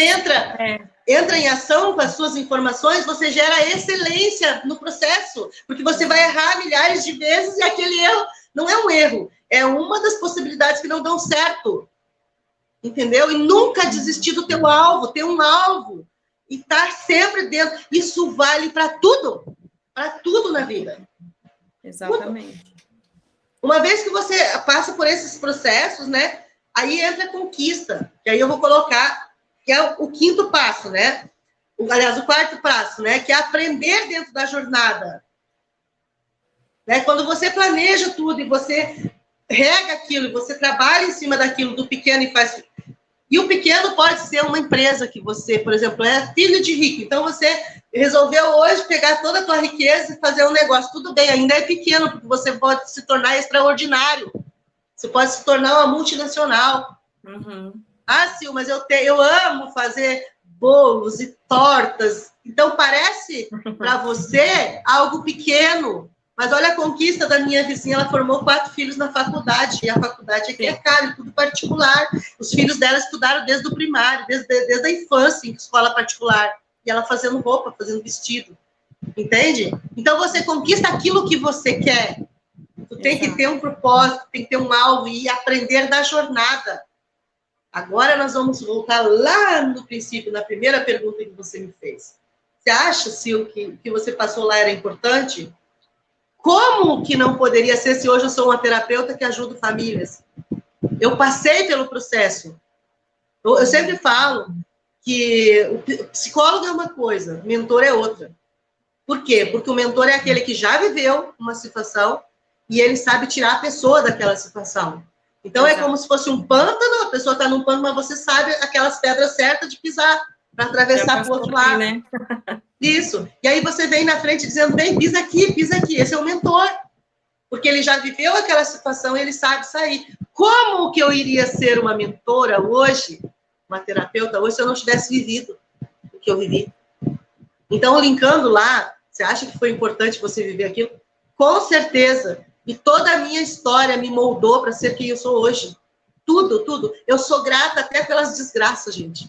entra em ação com as suas informações, você gera excelência no processo, porque você vai errar milhares de vezes e aquele erro não é um erro, é uma das possibilidades que não dão certo. entendeu? E nunca desistir do teu alvo, ter um alvo, e estar sempre dentro. Isso vale para tudo na vida. Exatamente. Uma vez que você passa por esses processos, né? Aí entra a conquista, que aí eu vou colocar, que é o quinto passo, né? Aliás, o quarto passo, né? Que é aprender dentro da jornada. Né? Quando você planeja tudo e você rega aquilo, e você trabalha em cima daquilo, do pequeno e faz... E o pequeno pode ser uma empresa que você, por exemplo, é filho de rico. Então, você resolveu hoje pegar toda a tua riqueza e fazer um negócio. Tudo bem, ainda é pequeno, porque você pode se tornar extraordinário. Você pode se tornar uma multinacional. Uhum. Ah, Sil, mas eu amo fazer bolos e tortas. Então, parece para você algo pequeno. Mas olha a conquista da minha vizinha, ela formou 4 filhos na faculdade, e a faculdade aqui é cara, é tudo particular. Os filhos dela estudaram desde o primário, desde a infância, em escola particular. E ela fazendo roupa, fazendo vestido. Entende? Então, você conquista aquilo que você quer. Tu tem que ter um propósito, tem que ter um alvo e aprender da jornada. Agora nós vamos voltar lá no princípio, na primeira pergunta que você me fez. Você acha, Sil, que o que você passou lá era importante? Como que não poderia ser se hoje eu sou uma terapeuta que ajuda famílias? Eu passei pelo processo. Eu sempre falo que o psicólogo é uma coisa, o mentor é outra. Por quê? Porque o mentor é aquele que já viveu uma situação e ele sabe tirar a pessoa daquela situação. Então, é como se fosse um pântano, a pessoa está num pântano, mas você sabe aquelas pedras certas de pisar para atravessar para o outro lado. Né? Isso. E aí você vem na frente dizendo, bem, pisa aqui, pisa aqui. Esse é o mentor. Porque ele já viveu aquela situação e ele sabe sair. Como que eu iria ser uma mentora hoje, uma terapeuta hoje, se eu não tivesse vivido o que eu vivi? Então, linkando lá, você acha que foi importante você viver aquilo? Com certeza. E toda a minha história me moldou para ser quem eu sou hoje. Tudo, tudo. Eu sou grata até pelas desgraças, gente.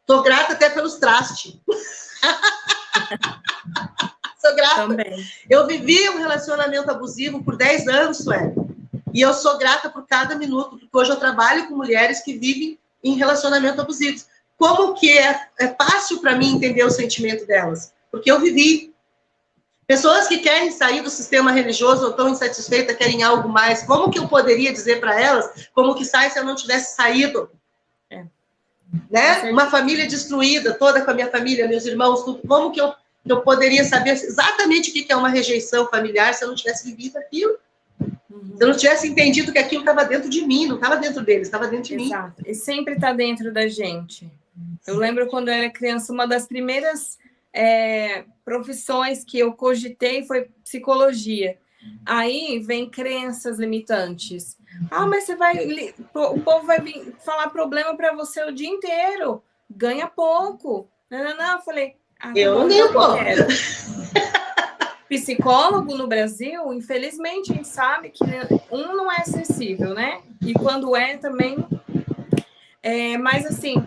Sou grata até pelos trastes. Sou grata. Também. Eu vivi um relacionamento abusivo por 10 anos, Sueli. E eu sou grata por cada minuto, porque hoje eu trabalho com mulheres que vivem em relacionamento abusivo. Como que é fácil para mim entender o sentimento delas? Porque eu vivi. Pessoas que querem sair do sistema religioso ou estão insatisfeitas, querem algo mais. Como que eu poderia dizer para elas como que sai se eu não tivesse saído? Né? Uma família destruída, toda com a minha família, meus irmãos, tudo. Como que eu poderia saber exatamente o que é uma rejeição familiar se eu não tivesse vivido aquilo? Se eu não tivesse entendido que aquilo estava dentro de mim, não estava dentro deles, estava dentro de mim. Exato. E sempre está dentro da gente. Eu lembro quando eu era criança, uma das primeiras profissões que eu cogitei foi psicologia. Aí vem crenças limitantes. Ah, mas o povo vai vir falar problema para você o dia inteiro. Ganha pouco. Não, eu falei, eu não ganho pouco. Psicólogo no Brasil, infelizmente, a gente sabe que não é acessível, né? E quando também. Mas assim,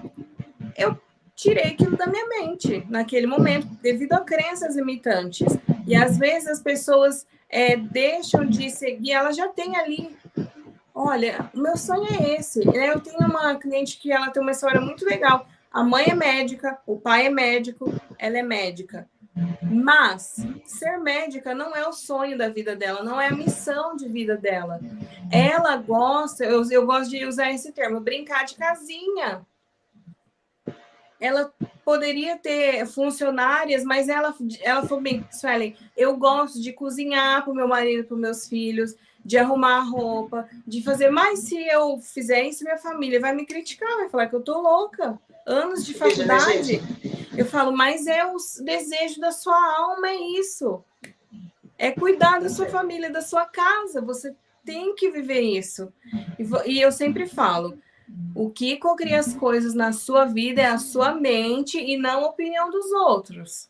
eu tirei aquilo da minha mente naquele momento, devido a crenças limitantes. E às vezes as pessoas deixam de seguir, ela já tem ali. Olha, o meu sonho é esse. Eu tenho uma cliente que ela tem uma história muito legal. A mãe é médica, o pai é médico, ela é médica. Mas ser médica não é o sonho da vida dela, não é a missão de vida dela. Ela gosta, eu gosto de usar esse termo, brincar de casinha. Ela poderia ter funcionárias, mas ela falou bem, Suelen, eu gosto de cozinhar para o meu marido, para os meus filhos, de arrumar a roupa, de fazer. Mas se eu fizer isso, minha família vai me criticar, vai falar que eu tô louca. Anos de faculdade. Eu falo, mas é o desejo da sua alma, é isso. É cuidar da sua família, da sua casa. Você tem que viver isso. E eu sempre falo, o que cocria as coisas na sua vida é a sua mente e não a opinião dos outros.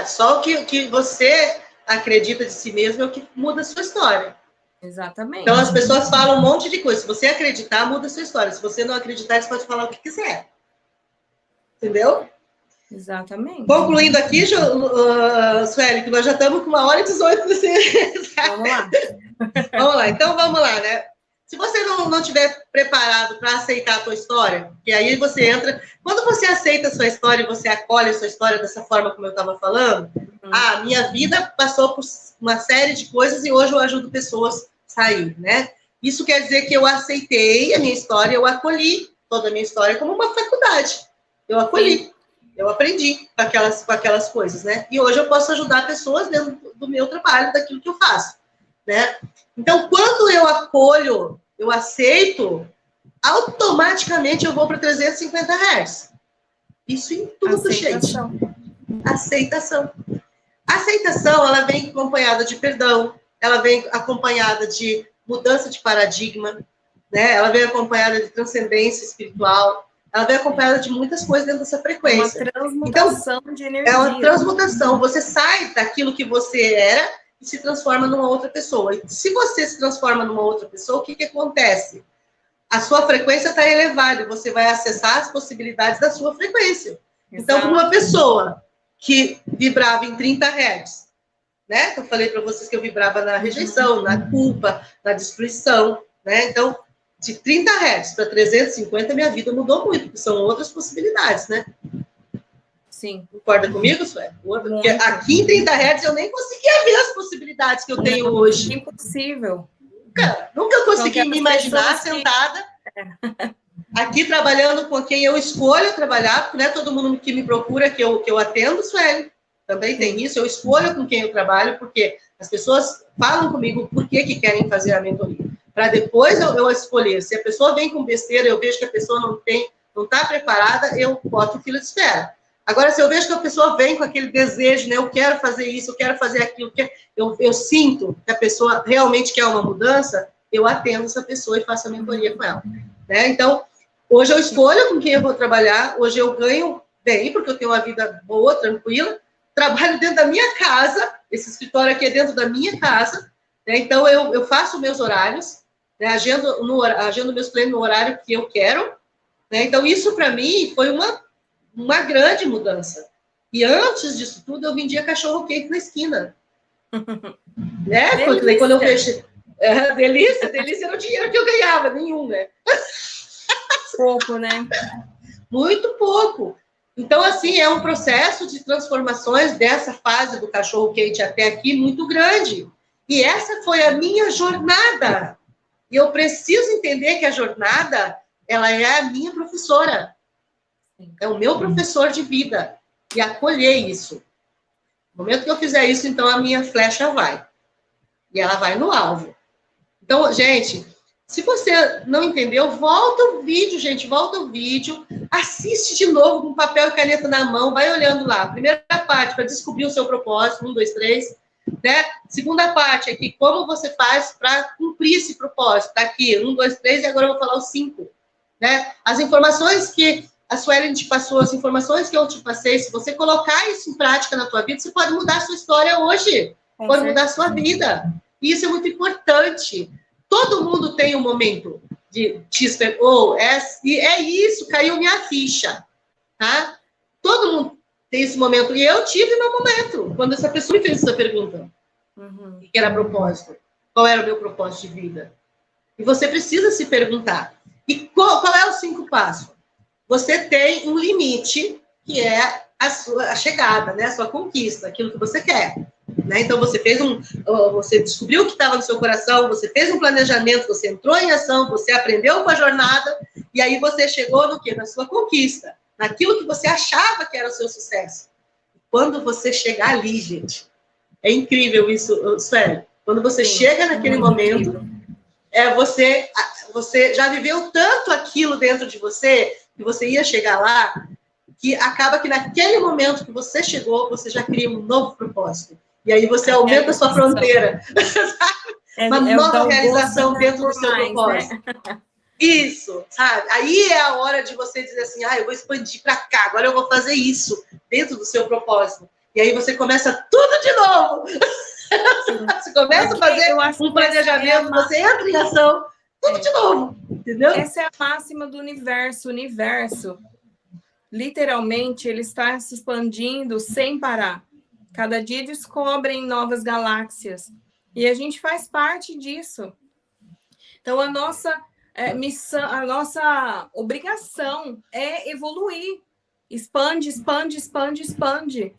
Só o que você acredita de si mesmo é o que muda a sua história. Exatamente. Então, as pessoas falam um monte de coisa. Se você acreditar, muda a sua história. Se você não acreditar, você pode falar o que quiser. Entendeu? Exatamente. Concluindo aqui, Sueli, que nós já estamos com 1h18. Vamos lá. Vamos lá. Então, vamos lá, né? Se você não tiver preparado para aceitar a tua história, e aí você entra... Quando você aceita a sua história, você acolhe a sua história dessa forma como eu estava falando, minha vida passou por uma série de coisas e hoje eu ajudo pessoas a sair, né? Isso quer dizer que eu aceitei a minha história, eu acolhi toda a minha história como uma faculdade. Eu acolhi, eu aprendi com aquelas coisas, né? E hoje eu posso ajudar pessoas dentro do meu trabalho, daquilo que eu faço, né? Então, quando eu acolho, eu aceito, automaticamente eu vou para 350 Hz. Isso em tudo, aceitação. Gente. Aceitação. A aceitação, ela vem acompanhada de perdão, ela vem acompanhada de mudança de paradigma, né? Ela vem acompanhada de transcendência espiritual, ela vem acompanhada de muitas coisas dentro dessa frequência. É uma transmutação então, de energia. É uma transmutação. Você sai daquilo que você era e se transforma numa outra pessoa. E se você se transforma numa outra pessoa, o que acontece? A sua frequência está elevada e você vai acessar as possibilidades da sua frequência. Exato. Então, para uma pessoa que vibrava em 30 Hz, né? Eu falei para vocês que eu vibrava na rejeição, na culpa, na destruição, né? Então, de 30 Hz para 350, minha vida mudou muito, porque são outras possibilidades, né? Sim. Concorda comigo, Sueli? Porque aqui em 30 Hz eu nem conseguia ver as possibilidades que eu tenho hoje. É impossível. Nunca consegui me imaginar sentada aqui trabalhando com quem eu escolho trabalhar, porque não é todo mundo que me procura que eu atendo, Sueli. Também tem isso, eu escolho com quem eu trabalho, porque as pessoas falam comigo por que querem fazer a mentoria. Para depois eu escolher. Se a pessoa vem com besteira, eu vejo que a pessoa não está preparada, eu boto fila de espera. Agora, se eu vejo que a pessoa vem com aquele desejo, né, eu quero fazer isso, eu quero fazer aquilo, eu sinto que a pessoa realmente quer uma mudança, eu atendo essa pessoa e faço a mentoria com ela. Né? Então, hoje eu escolho com quem eu vou trabalhar, hoje eu ganho bem, porque eu tenho uma vida boa, tranquila, trabalho dentro da minha casa, esse escritório aqui é dentro da minha casa, né? Então eu faço meus horários, né? agendo meus clientes no horário que eu quero, né? Então isso para mim foi uma grande mudança. E antes disso tudo eu vendia cachorro quente na esquina, né? Porque quando eu vejo delícia era o dinheiro que eu ganhava, nenhum, né? Pouco, né? Muito pouco. Então, assim, é um processo de transformações dessa fase do cachorro-quente até aqui muito grande. E essa foi a minha jornada. E eu preciso entender que a jornada, ela é a minha professora. É o meu professor de vida. E acolher isso. No momento que eu fizer isso, então, a minha flecha vai. E ela vai no alvo. Então, gente... Se você não entendeu, volta o vídeo, gente, volta o vídeo, assiste de novo com papel e caneta na mão, vai olhando lá. Primeira parte, para descobrir o seu propósito, 1, 2, 3, né? Segunda parte aqui, como você faz para cumprir esse propósito, tá aqui, 1, 2, 3, e agora eu vou falar os 5, né? As informações que a Sueli te passou, as informações que eu te passei, se você colocar isso em prática na tua vida, você pode mudar a sua história hoje, pode mudar a sua vida. E isso é muito importante. Todo mundo tem um momento de e é isso, caiu minha ficha, tá? Todo mundo tem esse momento. E eu tive meu momento, quando essa pessoa me fez essa pergunta. O que era propósito? Qual era o meu propósito de vida? E você precisa se perguntar. E qual é os 5 passos? Você tem um limite, que é a chegada, né? A sua conquista, aquilo que você quer. Né? Então, você descobriu o que estava no seu coração, você fez um planejamento, você entrou em ação, você aprendeu com a jornada, e aí você chegou no quê? Na sua conquista, naquilo que você achava que era o seu sucesso. Quando você chegar ali, gente, é incrível isso, sério. Quando você chega naquele momento, você já viveu tanto aquilo dentro de você, que você ia chegar lá, que acaba que naquele momento que você chegou, você já cria um novo propósito. E aí você aumenta a sua fronteira. Uma nova realização dentro do seu propósito. Né? Isso, sabe? Aí é a hora de você dizer assim, eu vou expandir para cá, agora eu vou fazer isso dentro do seu propósito. E aí você começa tudo de novo. Você começa a fazer um planejamento, você entra em ação, tudo de novo. Entendeu? Essa é a máxima do universo. O universo, literalmente, ele está se expandindo sem parar. Cada dia descobrem novas galáxias. E a gente faz parte disso. Então, a nossa missão, a nossa obrigação é evoluir. Expande, expande, expande, expande.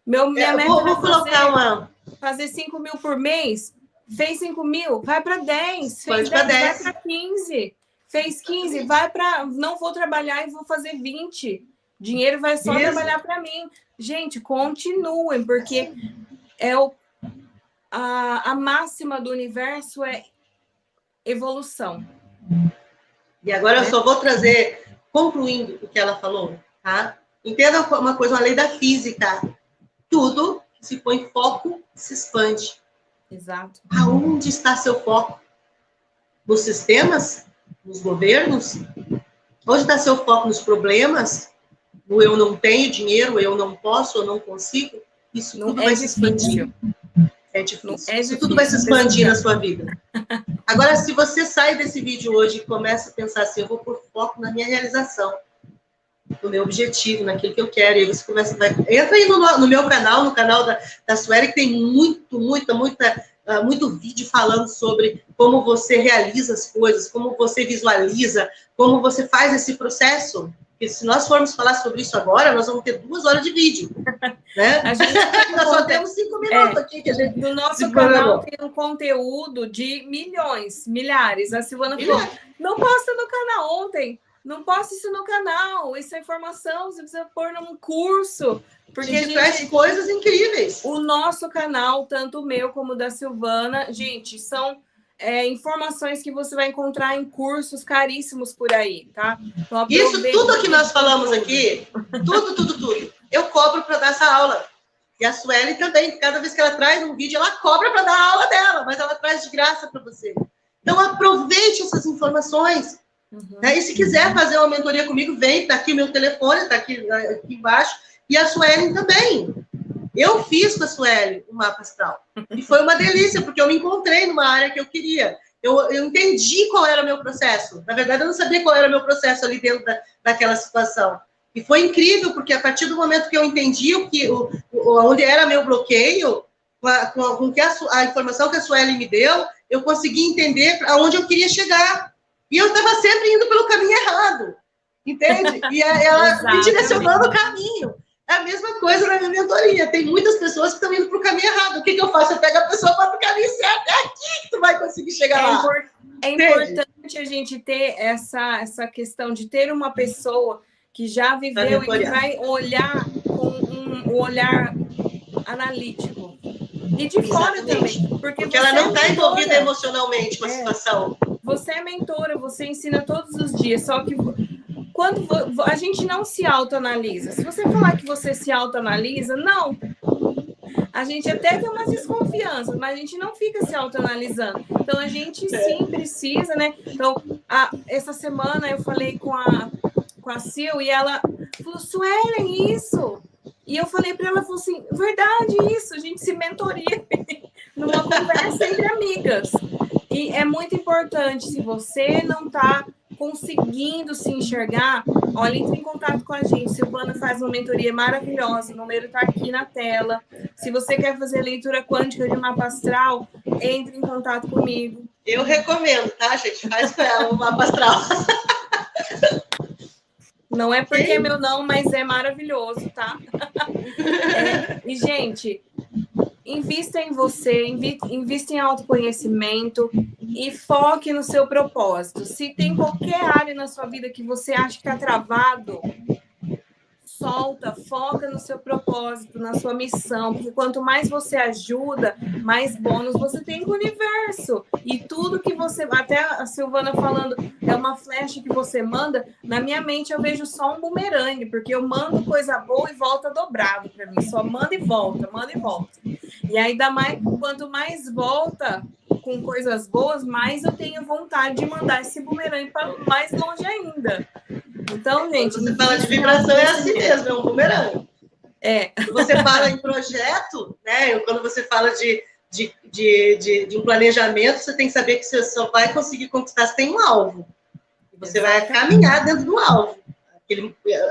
Minha meta vou colocar fazer 5 mil por mês. Fez 5 mil, vai para 10. Fez 10, vai para 15. Fez 15, vai para... Não vou trabalhar e vou fazer 20. Dinheiro vai só trabalhar para mim. Gente, continuem, porque a máxima do universo é evolução. E agora eu só vou trazer, concluindo o que ela falou, tá? Entenda uma coisa, uma lei da física. Tudo que se põe foco se expande. Exato. Aonde está seu foco? Nos sistemas? Nos governos? Onde está seu foco? Nos problemas? No eu não tenho dinheiro, eu não posso, eu não consigo? Isso tudo vai se expandir. É difícil. Isso tudo vai se expandir na sua vida. Agora, se você sai desse vídeo hoje e começa a pensar assim, eu vou pôr foco na minha realização, no meu objetivo, naquilo que eu quero, e aí você começa a... Entra aí no meu canal, no canal da Sueli, que tem muito vídeo falando sobre como você realiza as coisas, como você visualiza, como você faz esse processo. Porque se nós formos falar sobre isso agora, nós vamos ter 2 horas de vídeo, né? Nós só temos 5 minutos aqui que a gente... No nosso canal tem um conteúdo de milhões, milhares. A Silvana falou, não posta no canal ontem, não posta isso no canal, isso é informação, você precisa pôr num curso. Porque a gente traz coisas incríveis. O nosso canal, tanto o meu como o da Silvana, gente, são... informações que você vai encontrar em cursos caríssimos por aí, tá? Então, isso tudo que nós falamos aqui, tudo, eu cobro para dar essa aula. E a Sueli também, cada vez que ela traz um vídeo, ela cobra para dar a aula dela, mas ela traz de graça para você. Então, aproveite essas informações. Né? E se quiser fazer uma mentoria comigo, vem, tá aqui o meu telefone, tá aqui embaixo, e a Sueli também. Eu fiz com a Sueli o mapa astral. E foi uma delícia, porque eu me encontrei numa área que eu queria. Eu entendi qual era o meu processo. Na verdade, eu não sabia qual era o meu processo ali dentro daquela situação. E foi incrível, porque a partir do momento que eu entendi onde era meu bloqueio, com a informação que a Sueli me deu, eu consegui entender aonde eu queria chegar. E eu estava sempre indo pelo caminho errado. Entende? E ela me direcionando o caminho. É a mesma coisa na minha mentoria. Tem muitas pessoas que estão indo para o caminho errado. O que eu faço? Eu pego a pessoa para o caminho certo. É aqui que tu vai conseguir chegar lá. É importante a gente ter essa questão de ter uma pessoa que já viveu e que vai olhar com um olhar analítico. E de fora também. Porque ela não está envolvida emocionalmente com a situação. Você é mentora, você ensina todos os dias. Só que quando a gente não se autoanalisa. Se você falar que você se autoanalisa, não. A gente até tem umas desconfianças, mas a gente não fica se autoanalisando. Então, a gente sim precisa, né? Então, essa semana eu falei com a Sil e ela falou, Suelen, isso. E eu falei para ela, falou assim, verdade, isso. A gente se mentoria numa conversa entre amigas. E é muito importante, se você não está conseguindo se enxergar, olha, entre em contato com a gente. Silvana faz uma mentoria maravilhosa, o número está aqui na tela. Se você quer fazer leitura quântica de mapa astral, entre em contato comigo. Eu recomendo, tá, gente? Faz com ela o mapa astral. Não é porque é meu não, mas é maravilhoso, tá? E, gente, invista em você, invista em autoconhecimento e foque no seu propósito. Se tem qualquer área na sua vida que você acha que está travado, solta, foca no seu propósito, na sua missão, porque quanto mais você ajuda, mais bônus você tem com o universo. E tudo que você... Até a Silvana falando, é uma flecha que você manda, na minha mente eu vejo só um bumerangue, porque eu mando coisa boa e volta dobrado para mim. Só manda e volta, manda e volta. E aí dá mais, quanto mais volta com coisas boas, mais eu tenho vontade de mandar esse bumerangue para mais longe ainda. Então, gente... Quando você fala de vibração, é assim mesmo, é um bumerangue. Quando você fala em projeto, né? Quando você fala de um planejamento, você tem que saber que você só vai conseguir conquistar se tem um alvo. Você vai caminhar dentro do alvo.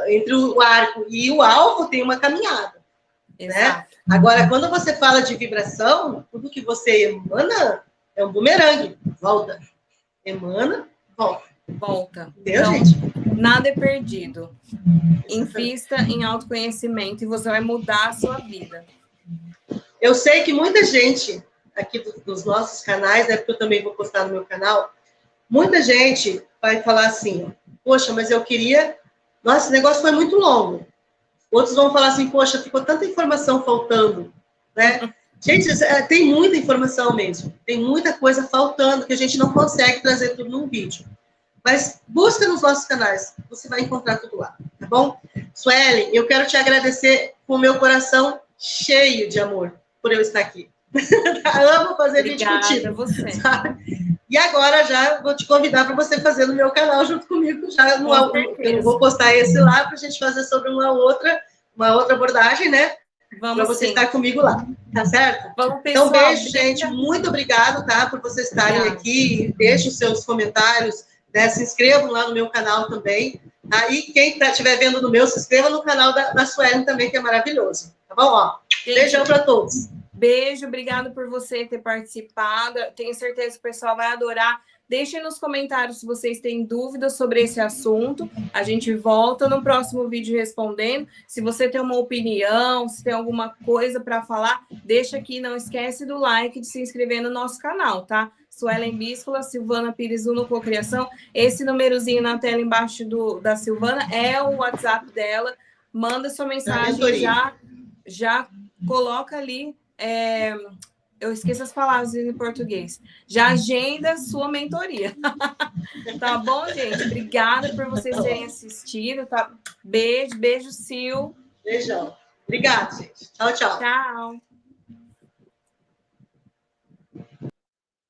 Entre o arco e o alvo tem uma caminhada. Né? Agora, quando você fala de vibração, tudo que você emana é um bumerangue, volta. emana, volta. Volta. Entendeu, Então, gente? nada é perdido. Invista em autoconhecimento e você vai mudar a sua vida. Eu sei que muita gente aqui dos nossos canais, né, porque eu também vou postar no meu canal, muita gente vai falar assim, poxa, mas eu queria... Nossa, esse negócio foi muito longo. Outros vão falar assim, poxa, ficou tanta informação faltando, né? Gente, tem muita informação mesmo. Tem muita coisa faltando que a gente não consegue trazer tudo num vídeo. Mas busca nos nossos canais, você vai encontrar tudo lá, tá bom? Suelen, eu quero te agradecer com o meu coração cheio de amor por eu estar aqui. Amo fazer vídeo contigo. Obrigada a você. Sabe? E agora já vou te convidar para você fazer no meu canal junto comigo. Já no, eu vou postar esse lá para a gente fazer sobre uma outra abordagem, né? Para você estar comigo lá, tá certo? Vamos, pessoal. Então, beijo, gente. Muito obrigado, tá? Por vocês estarem aqui. Deixem os seus comentários, né? Se inscrevam lá no meu canal também. Tá? E quem estiver vendo no meu, se inscreva no canal da Suelen também, que é maravilhoso. Tá bom? Ó, gente, beijão para todos. Beijo, obrigado por você ter participado. Tenho certeza que o pessoal vai adorar. Deixem nos comentários se vocês têm dúvidas sobre esse assunto. A gente volta no próximo vídeo respondendo. Se você tem uma opinião, se tem alguma coisa para falar, deixa aqui. Não esquece do like e de se inscrever no nosso canal, tá? Suelen Bíscola, Silvana Pires Uno Cocriação. Esse númerozinho na tela embaixo da Silvana é o WhatsApp dela. Manda sua mensagem, já coloca ali. Eu esqueço as palavras em português. Já agenda sua mentoria. Tá bom, gente? Obrigada por vocês terem assistido. Tá? Beijo, Sil. Beijão. Obrigada, gente. Tchau, tchau. Tchau.